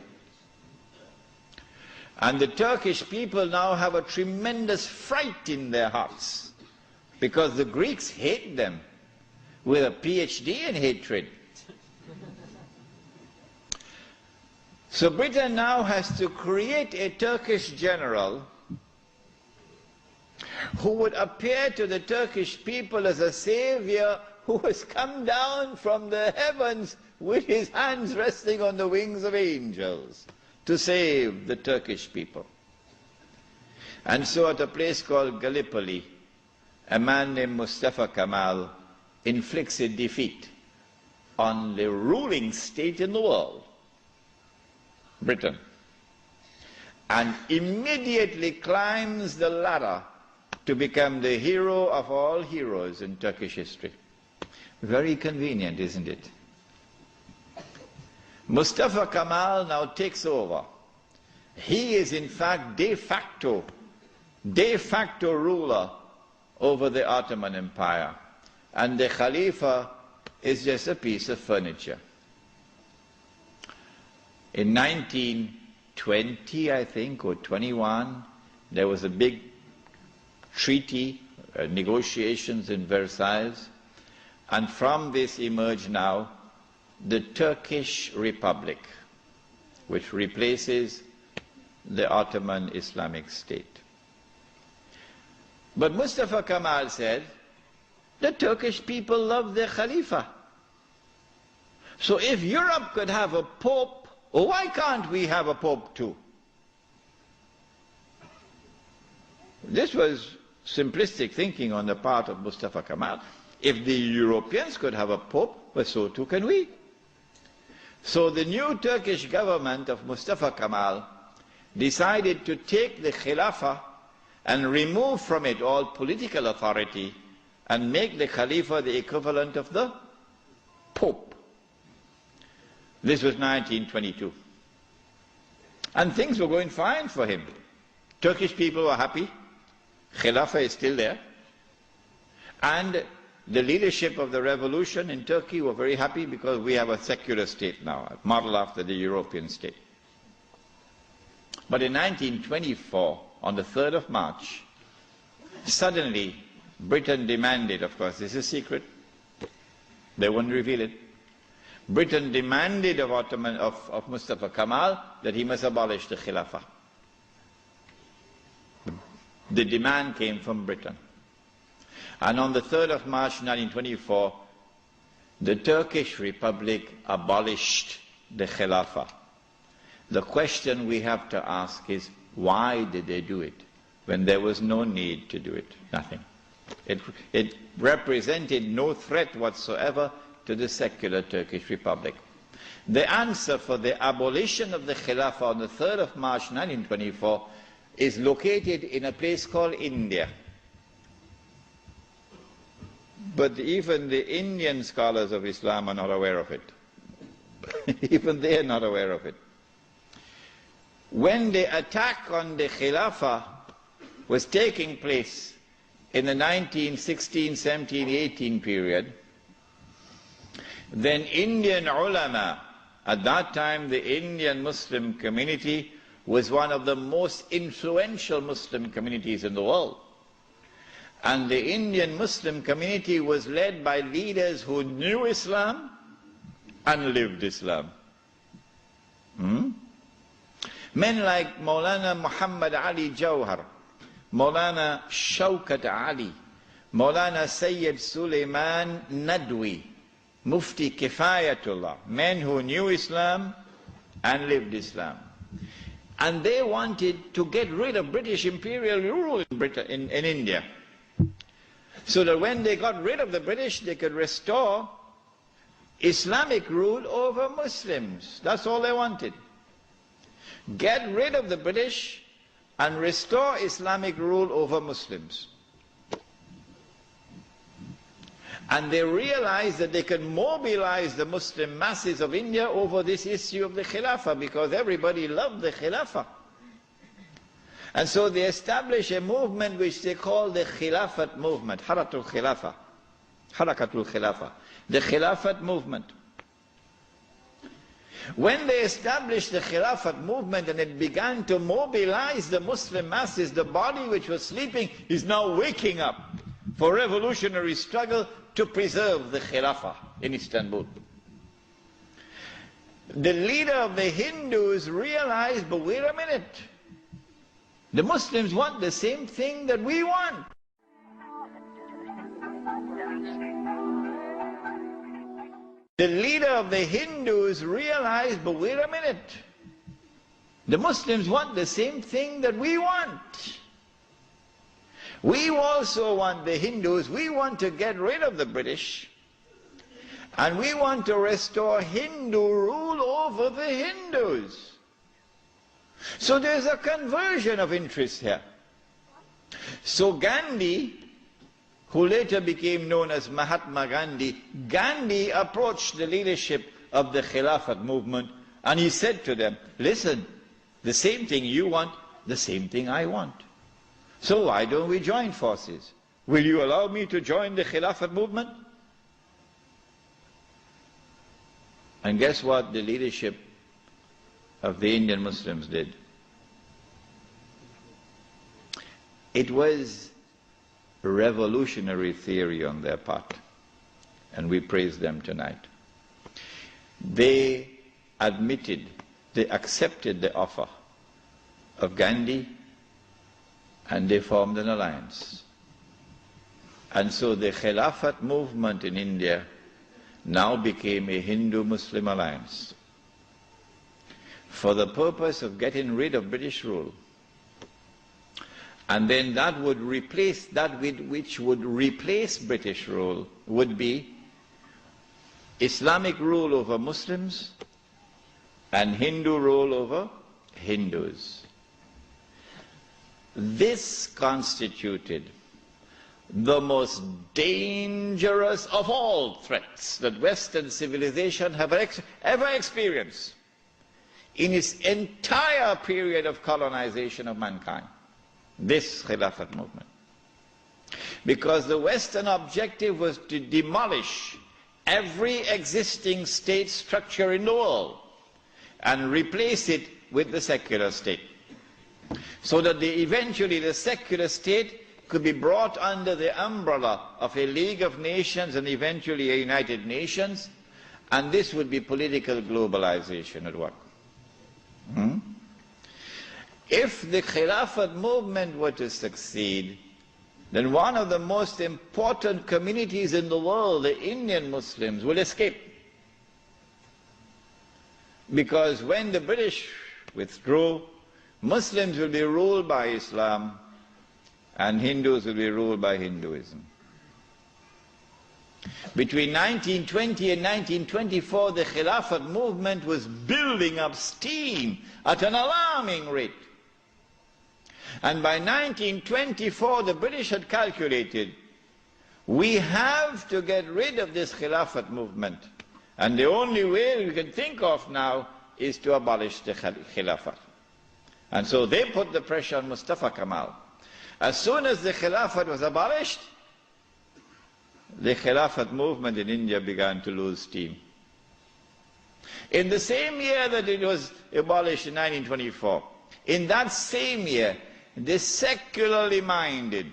And the Turkish people now have a tremendous fright in their hearts, because the Greeks hate them with a PhD in hatred. So Britain now has to create a Turkish general who would appear to the Turkish people as a savior who has come down from the heavens with his hands resting on the wings of angels to save the Turkish people. And so at a place called Gallipoli, a man named Mustafa Kemal inflicts a defeat on the ruling state in the world, Britain, and immediately climbs the ladder to become the hero of all heroes in Turkish history. Very convenient, isn't it? Mustafa Kemal now takes over. He is in fact de facto ruler over the Ottoman Empire, and the Khalifa is just a piece of furniture. In 1920, I think, or 21, there was a big treaty, negotiations in Versailles, and from this emerged now the Turkish Republic, which replaces the Ottoman Islamic State. But Mustafa Kemal said, the Turkish people love their Khalifa. So if Europe could have a pope, why can't we have a pope too? This was simplistic thinking on the part of Mustafa Kemal. If the Europeans could have a pope, well, so too can we. So the new Turkish government of Mustafa Kemal decided to take the Khilafah and remove from it all political authority and make the Khalifa the equivalent of the Pope. This was 1922. And things were going fine for him. Turkish people were happy. Khilafah is still there. And the leadership of the revolution in Turkey were very happy because we have a secular state now, modeled after the European state. But in 1924, on the 3rd of March, suddenly Britain demanded, of course this is secret, they won't reveal it, Britain demanded of Mustafa Kemal that he must abolish the Khilafah. The demand came from Britain. And on the 3rd of March 1924, the Turkish Republic abolished the Khilafah. The question we have to ask is, why did they do it when there was no need to do it? Nothing. It represented no threat whatsoever to the secular Turkish Republic. The answer for the abolition of the Khilafah on the 3rd of March 1924 is located in a place called India. But even the Indian scholars of Islam are not aware of it. Even they are not aware of it. When the attack on the Khilafah was taking place in the 1916, 17, 18 period, then Indian ulama, at that time the Indian Muslim community was one of the most influential Muslim communities in the world. And the Indian Muslim community was led by leaders who knew Islam and lived Islam. Men like Maulana Muhammad Ali Jawhar, Maulana Shaukat Ali, Maulana Sayyid Suleiman Nadwi, Mufti Kifayatullah, men who knew Islam and lived Islam. And they wanted to get rid of British imperial rule in India. So that when they got rid of the British, they could restore Islamic rule over Muslims. That's all they wanted. Get rid of the British and restore Islamic rule over Muslims. And they realized that they could mobilize the Muslim masses of India over this issue of the Khilafah, because everybody loved the Khilafah. And so they established a movement which they call the Khilafat movement, Harakatul Khilafah, the Khilafat movement. When they established the Khilafat movement and it began to mobilize the Muslim masses, the body which was sleeping is now waking up for revolutionary struggle to preserve the Khilafah in Istanbul. The leader of the Hindus realized, but wait a minute, the Muslims want the same thing that we want. The leader of the Hindus realized, but wait a minute, the Muslims want the same thing that we want. We also want the Hindus, we want to get rid of the British, and we want to restore Hindu rule over the Hindus. So there's a conversion of interest here. So Gandhi, who later became known as Mahatma Gandhi, Gandhi approached the leadership of the Khilafah movement and he said to them, listen, the same thing you want, the same thing I want. So why don't we join forces? Will you allow me to join the Khilafah movement? And guess what the leadership of the Indian Muslims did? It was a revolutionary theory on their part, and we praise them tonight. They admitted, they accepted the offer of Gandhi, and they formed an alliance. And so the Khilafat movement in India now became a Hindu-Muslim alliance for the purpose of getting rid of British rule. And then that would replace, that which would replace British rule would be Islamic rule over Muslims and Hindu rule over Hindus. This constituted the most dangerous of all threats that Western civilization have ever experienced in its entire period of colonization of mankind. This Khilafat movement. Because the Western objective was to demolish every existing state structure in the world and replace it with the secular state. So that eventually the secular state could be brought under the umbrella of a League of Nations and eventually a United Nations, and this would be political globalization at work. If the Khilafat movement were to succeed, then one of the most important communities in the world, the Indian Muslims, will escape. Because when the British withdrew, Muslims will be ruled by Islam and Hindus will be ruled by Hinduism. Between 1920 and 1924, the Khilafat movement was building up steam at an alarming rate. And by 1924, the British had calculated, we have to get rid of this Khilafat movement. And the only way we can think of now is to abolish the Khilafat. And so they put the pressure on Mustafa Kemal. As soon as the Khilafat was abolished, the Khilafat movement in India began to lose steam. In the same year that it was abolished in 1924, in that same year, the secularly minded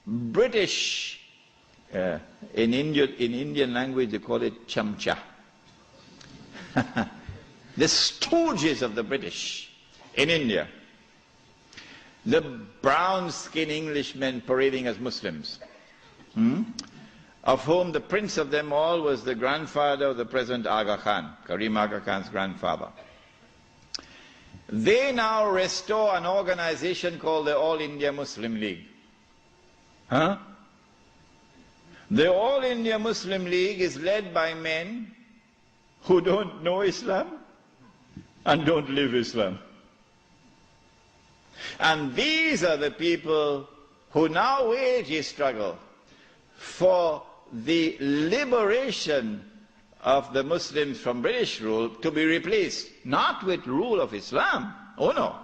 British, in Indian language they call it chamcha, the stooges of the British in India, the brown-skinned Englishmen parading as Muslims, of whom the prince of them all was the grandfather of the present Aga Khan, Karim Aga Khan's grandfather. They now restore an organization called the All India Muslim League. The All India Muslim League is led by men who don't know Islam and don't live Islam. And these are the people who now wage a struggle for the liberation of the Muslims from British rule to be replaced, not with rule of Islam, oh no,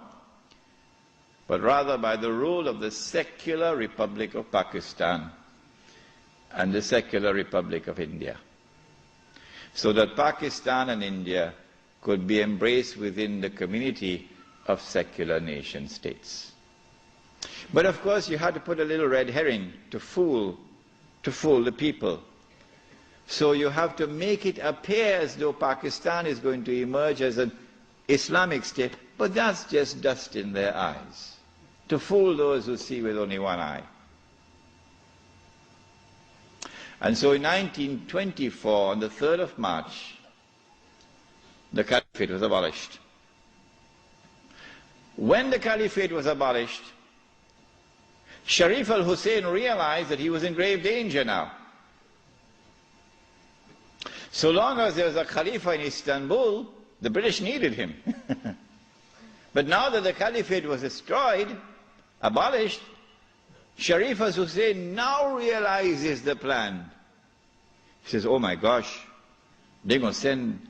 but rather by the rule of the secular Republic of Pakistan and the secular Republic of India. So that Pakistan and India could be embraced within the community of secular nation states. But of course you had to put a little red herring to fool the people. So you have to make it appear as though Pakistan is going to emerge as an Islamic state, but that's just dust in their eyes, to fool those who see with only one eye. And so in 1924, on the 3rd of March, the Caliphate was abolished. When the Caliphate was abolished, Sharif al-Hosein realized that he was in grave danger now. So long as there was a Khalifa in Istanbul, the British needed him. But now that the Caliphate was destroyed, abolished, Sharif al-Hussein now realizes the plan. He says, oh my gosh, they're going to send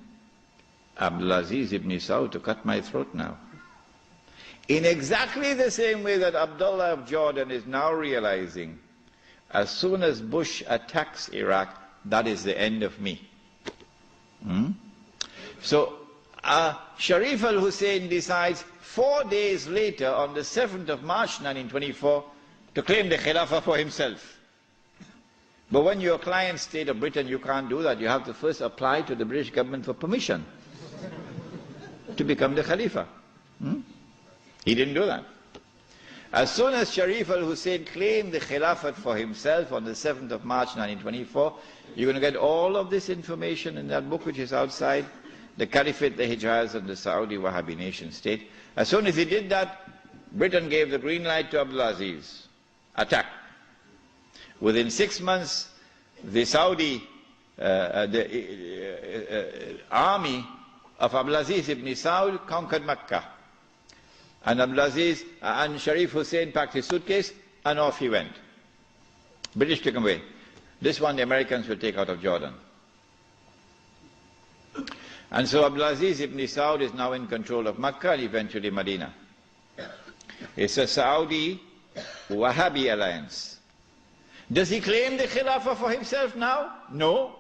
Abdulaziz ibn Saud to cut my throat now. In exactly the same way that Abdullah of Jordan is now realizing, as soon as Bush attacks Iraq, that is the end of me. So Sharif al-Hussein decides 4 days later, on the 7th of March 1924, to claim the Khilafah for himself. But when you're a client state of Britain, you can't do that. You have to first apply to the British government for permission to become the Khalifa. He didn't do that. As soon as Sharif al-Hussein claimed the Khilafat for himself on the 7th of March 1924, you're going to get all of this information in that book which is outside, The Caliphate, the Hijaz, and the Saudi Wahhabi nation state. As soon as he did that, Britain gave the green light to Abdulaziz. Attack. Within 6 months, the Saudi army of Abdulaziz ibn Saud conquered Mecca. And Abdulaziz and Sharif Hussein packed his suitcase and off he went. British took him away. This one the Americans will take out of Jordan. And so Abdulaziz ibn Saud is now in control of Mecca and eventually Medina. It's a Saudi Wahhabi alliance. Does he claim the Khilafah for himself now? No.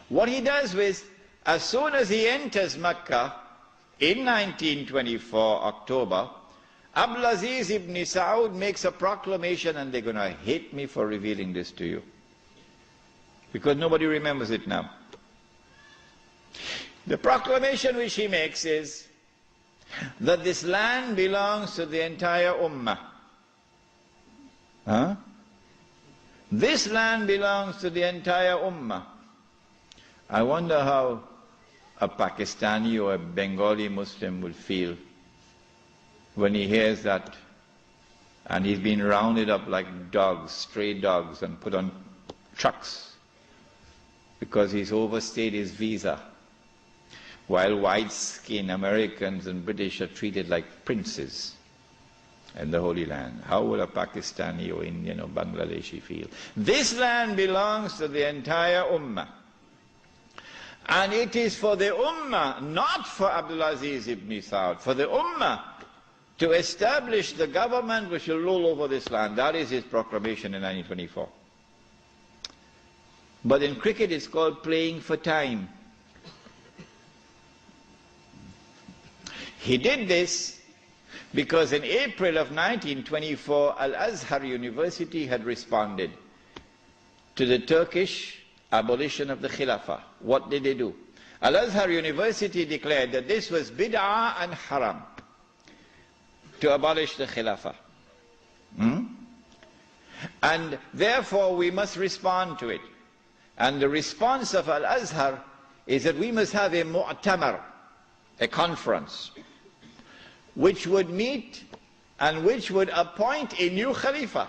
What he does is, as soon as he enters Mecca in 1924 October, Abdulaziz ibn Saud makes a proclamation, and they're going to hate me for revealing this to you, because nobody remembers it now. The proclamation which he makes is that this land belongs to the entire Ummah. This land belongs to the entire Ummah. I wonder how a Pakistani or a Bengali Muslim will feel when he hears that, and he's been rounded up like dogs, stray dogs, and put on trucks because he's overstayed his visa, while white-skinned Americans and British are treated like princes in the Holy Land. How will a Pakistani or Indian or Bangladeshi feel? This land belongs to the entire Ummah. And it is for the Ummah, not for Abdulaziz ibn Saud, for the Ummah to establish the government which will rule over this land. That is his proclamation in 1924. But in cricket it's called playing for time. He did this because in April of 1924, Al-Azhar University had responded to the Turkish abolition of the Khilafah. What did they do? Al-Azhar University declared that this was bid'ah and haram to abolish the Khilafah. And therefore we must respond to it. And the response of Al-Azhar is that we must have a mu'tamar, a conference, which would meet and which would appoint a new Khalifa.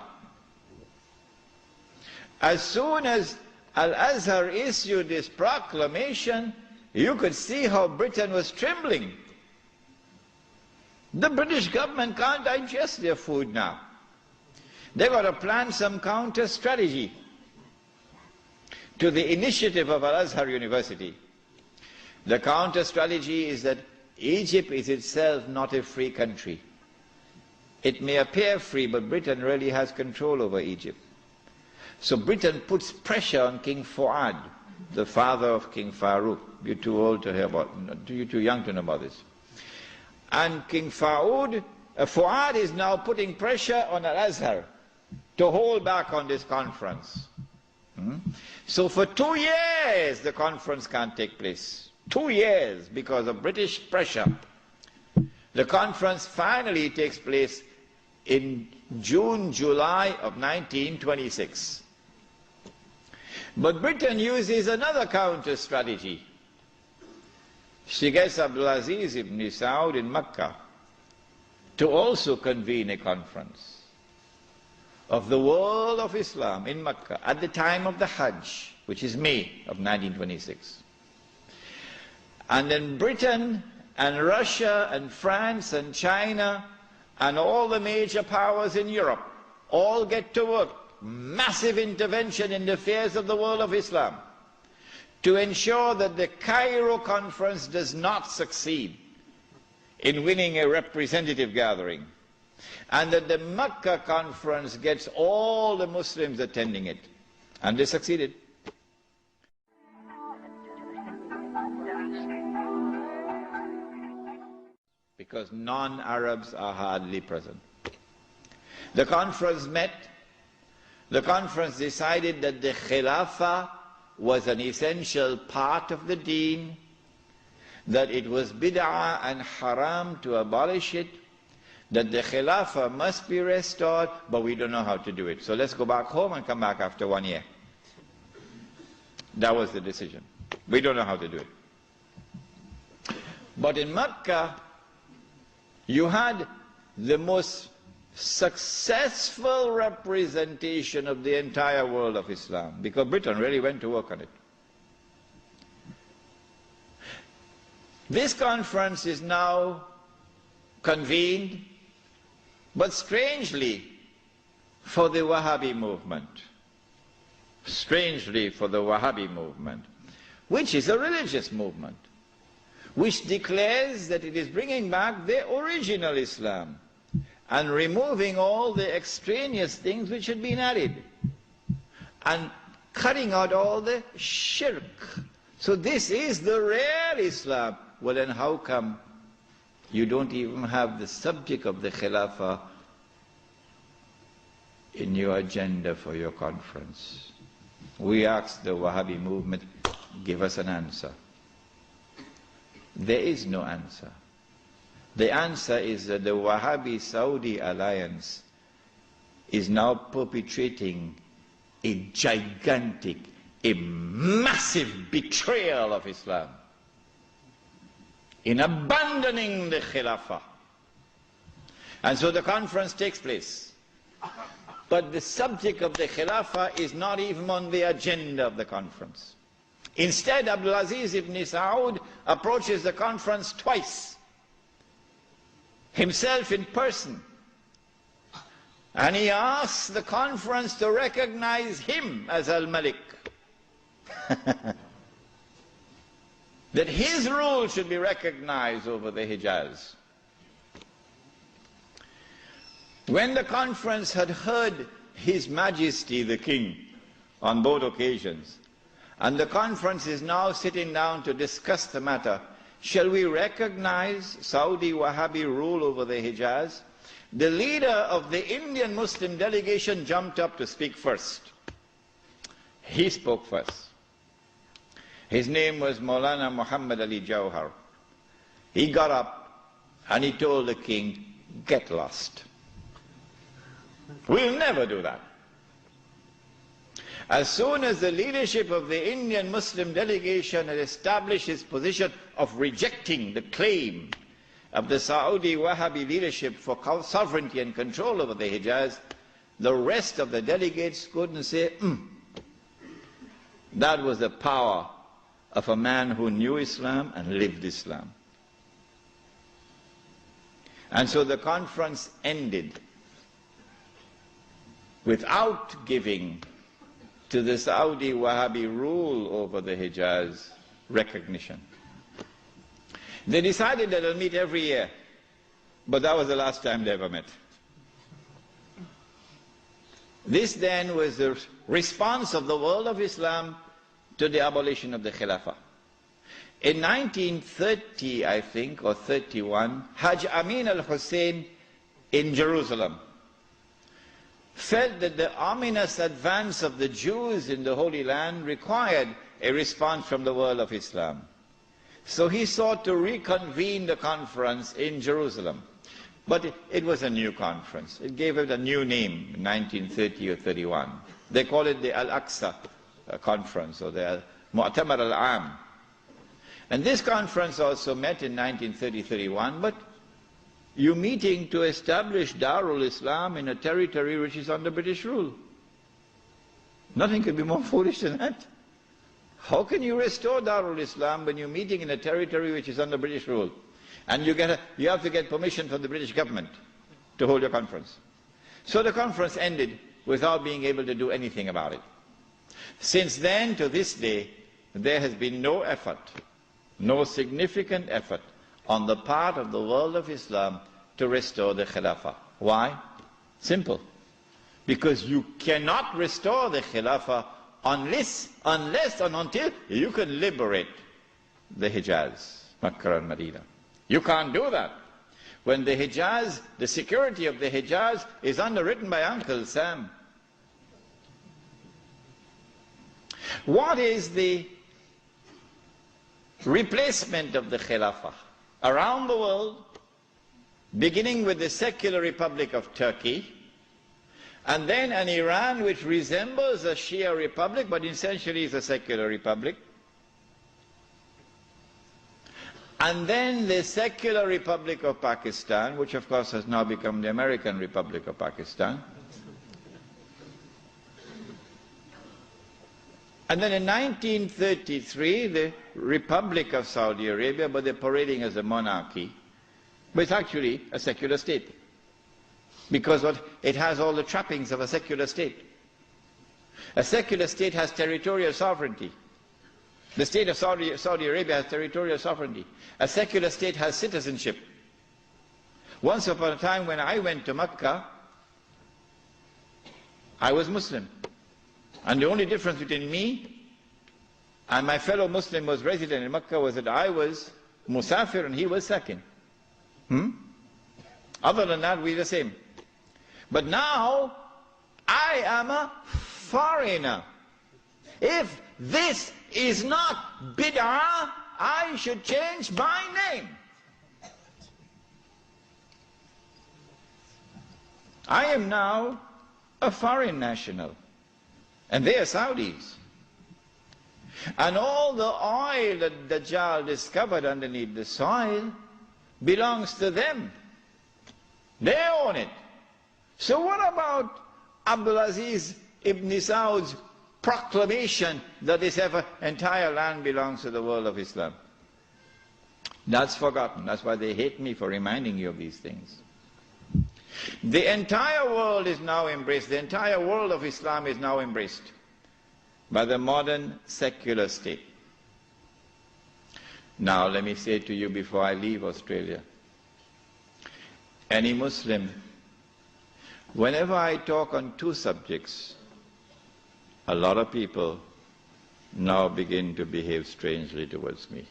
As soon as Al-Azhar issued this proclamation, you could see how Britain was trembling. The British government can't digest their food now. They've got to plan some counter strategy to the initiative of Al-Azhar University. The counter strategy is that Egypt is itself not a free country. It may appear free, but Britain really has control over Egypt. So Britain puts pressure on King Fuad, the father of King Farouk. You're too old to hear about, you're too young to know about this. And King Fuad is now putting pressure on Al-Azhar to hold back on this conference. So for 2 years the conference can't take place. 2 years because of British pressure. The conference finally takes place in June, July of 1926. But Britain uses another counter strategy. She gets Abdulaziz ibn Saud in Mecca to also convene a conference. of the world of Islam in Mecca at the time of the Hajj, which is May of 1926. And then Britain and Russia and France and China and all the major powers in Europe all get to work. Massive intervention in the affairs of the world of Islam to ensure that the Cairo conference does not succeed in winning a representative gathering, and that the Mecca conference gets all the Muslims attending it. And they succeeded. Because non-Arabs are hardly present. The conference met. The conference decided that the Khilafah was an essential part of the deen, that it was bid'ah and haram to abolish it, that the Khilafah must be restored, but we don't know how to do it. So let's go back home and come back after 1 year. That was the decision. We don't know how to do it. But in Mecca, you had the most successful representation of the entire world of Islam, because Britain really went to work on it. This conference is now convened, but strangely for the Wahhabi movement. Strangely for the Wahhabi movement, which is a religious movement, which declares that it is bringing back the original Islam and removing all the extraneous things which had been added, and cutting out all the shirk. So this is the real Islam. Well, then how come you don't even have the subject of the Khilafah in your agenda for your conference? We asked the Wahhabi movement, give us an answer. There is no answer. The answer is that the Wahhabi-Saudi alliance is now perpetrating a gigantic, a massive betrayal of Islam in abandoning the Khilafah. And so the conference takes place. But the subject of the Khilafah is not even on the agenda of the conference. Instead, Abdulaziz ibn Saud approaches the conference twice, himself in person, and he asks the conference to recognize him as Al-Malik. That his rule should be recognized over the Hijaz. When the conference had heard His Majesty the King on both occasions, and the conference is now sitting down to discuss the matter, shall we recognize Saudi Wahhabi rule over the Hijaz? The leader of the Indian Muslim delegation jumped up to speak first. He spoke first. His name was Maulana Muhammad Ali Jawhar. He got up and he told the king, get lost. We'll never do that. As soon as the leadership of the Indian Muslim delegation had established its position of rejecting the claim of the Saudi Wahhabi leadership for sovereignty and control over the Hijaz, the rest of the delegates couldn't say, That was the power of a man who knew Islam and lived Islam. And so the conference ended without giving to the Saudi Wahhabi rule over the Hijaz recognition. They decided that they'll meet every year, but that was the last time they ever met. This then was the response of the world of Islam to the abolition of the Khilafah. In 1930, I think, or 31, Hajj Amin al-Hosein in Jerusalem felt that the ominous advance of the Jews in the Holy Land required a response from the world of Islam. So he sought to reconvene the conference in Jerusalem. But it was a new conference. It gave it a new name in 1930 or 31. They call it the Al-Aqsa Conference, or the Mu'tamar al-Am. And this conference also met in 1930-31, but You're meeting to establish Darul Islam in a territory which is under British rule. Nothing could be more foolish than that. How can you restore Darul Islam when you're meeting in a territory which is under British rule? And you have to get permission from the British government to hold your conference. So the conference ended without being able to do anything about it. Since then to this day, there has been no effort, no significant effort on the part of the world of Islam to restore the Khilafah. Why? Simple. Because you cannot restore the Khilafah unless and until you can liberate the Hijaz, Makkah and Medina. You can't do that. When the Hijaz, the security of the Hijaz is underwritten by Uncle Sam. What is the replacement of the Khilafah? Around the world, beginning with the secular Republic of Turkey, and then an Iran which resembles a Shia republic, but essentially is a secular republic, and then the secular Republic of Pakistan, which of course has now become the American Republic of Pakistan. And then in 1933, the Republic of Saudi Arabia, but they're parading as a monarchy, but it's actually a secular state. Because it has all the trappings of a secular state. A secular state has territorial sovereignty. The state of Saudi Arabia has territorial sovereignty. A secular state has citizenship. Once upon a time when I went to Mecca, I was Muslim. And the only difference between me and my fellow Muslim who was resident in Mecca was that I was Musafir and he was Sakin. Other than that, we're the same. But now, I am a foreigner. If this is not bid'ah, I should change my name. I am now a foreign national. And they are Saudis. And all the oil that Dajjal discovered underneath the soil belongs to them. They own it. So what about Abdulaziz ibn Saud's proclamation that this entire land belongs to the world of Islam? That's forgotten. That's why they hate me for reminding you of these things. The entire world is now embraced, the entire world of Islam is now embraced by the modern secular state. Now let me say to you before I leave Australia, any Muslim, whenever I talk on two subjects, a lot of people now begin to behave strangely towards me.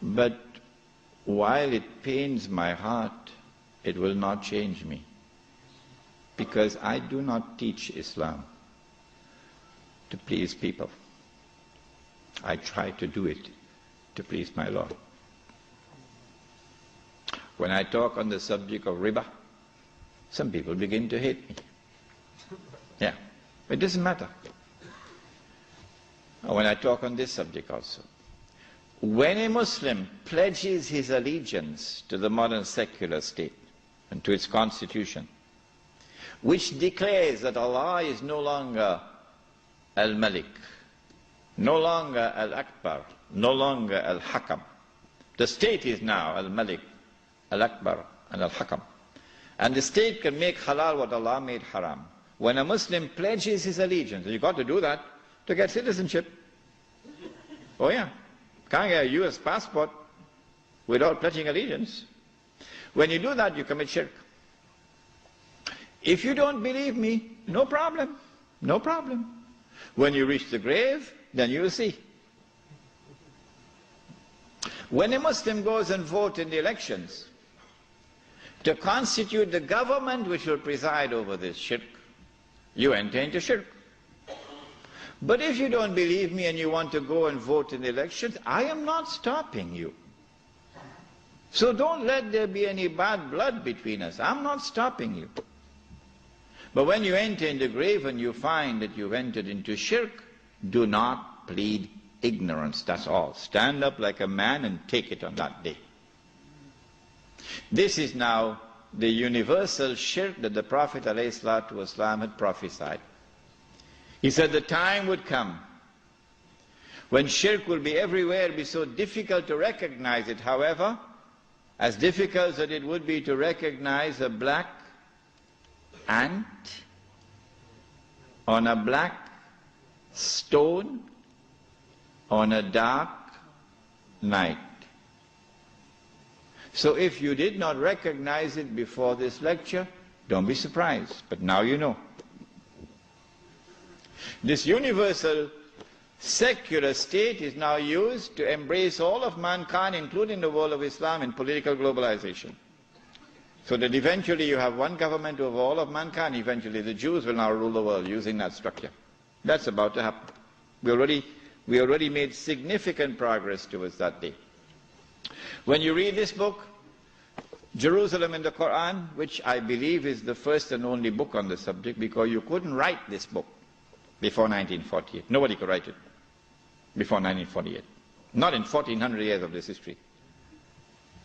But while it pains my heart, it will not change me. Because I do not teach Islam to please people. I try to do it to please my Lord. When I talk on the subject of riba, some people begin to hate me. Yeah, it doesn't matter. When I talk on this subject also. When a Muslim pledges his allegiance to the modern secular state and to its constitution, which declares that Allah is no longer Al-Malik, no longer Al-Akbar, no longer Al-Hakam. The state is now Al-Malik, Al-Akbar, and Al-Hakam. And the state can make halal what Allah made haram. When a Muslim pledges his allegiance, and you've got to do that to get citizenship. Oh yeah. Can't get a US passport without pledging allegiance. When you do that, you commit shirk. If you don't believe me, no problem. No problem. When you reach the grave, then you will see. When a Muslim goes and votes in the elections to constitute the government which will preside over this shirk, you enter into shirk. But if you don't believe me and you want to go and vote in the elections, I am not stopping you. So don't let there be any bad blood between us. I'm not stopping you. But when you enter in the grave and you find that you've entered into shirk, do not plead ignorance. That's all. Stand up like a man and take it on that day. This is now the universal shirk that the Prophet ﷺ had prophesied. He said the time would come when shirk will be everywhere, be so difficult to recognize it. However, as difficult as it would be to recognize a black ant on a black stone on a dark night. So if you did not recognize it before this lecture, don't be surprised, but now you know. This universal secular state is now used to embrace all of mankind, including the world of Islam, in political globalization. So that eventually you have one government over all of mankind. Eventually the Jews will now rule the world using that structure. That's about to happen. We already made significant progress towards that day. When you read this book, Jerusalem in the Quran, which I believe is the first and only book on the subject, because you couldn't write this book before 1948. Nobody could write it before 1948. Not in 1400 years of this history.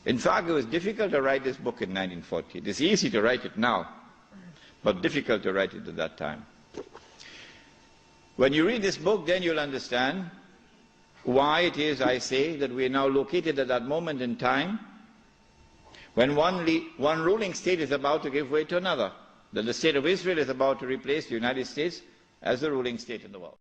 In fact, it was difficult to write this book in 1948. It's easy to write it now, but difficult to write it at that time. When you read this book, then you'll understand why it is, I say, that we are now located at that moment in time when one ruling state is about to give way to another. That the state of Israel is about to replace the United States as the ruling state in the world.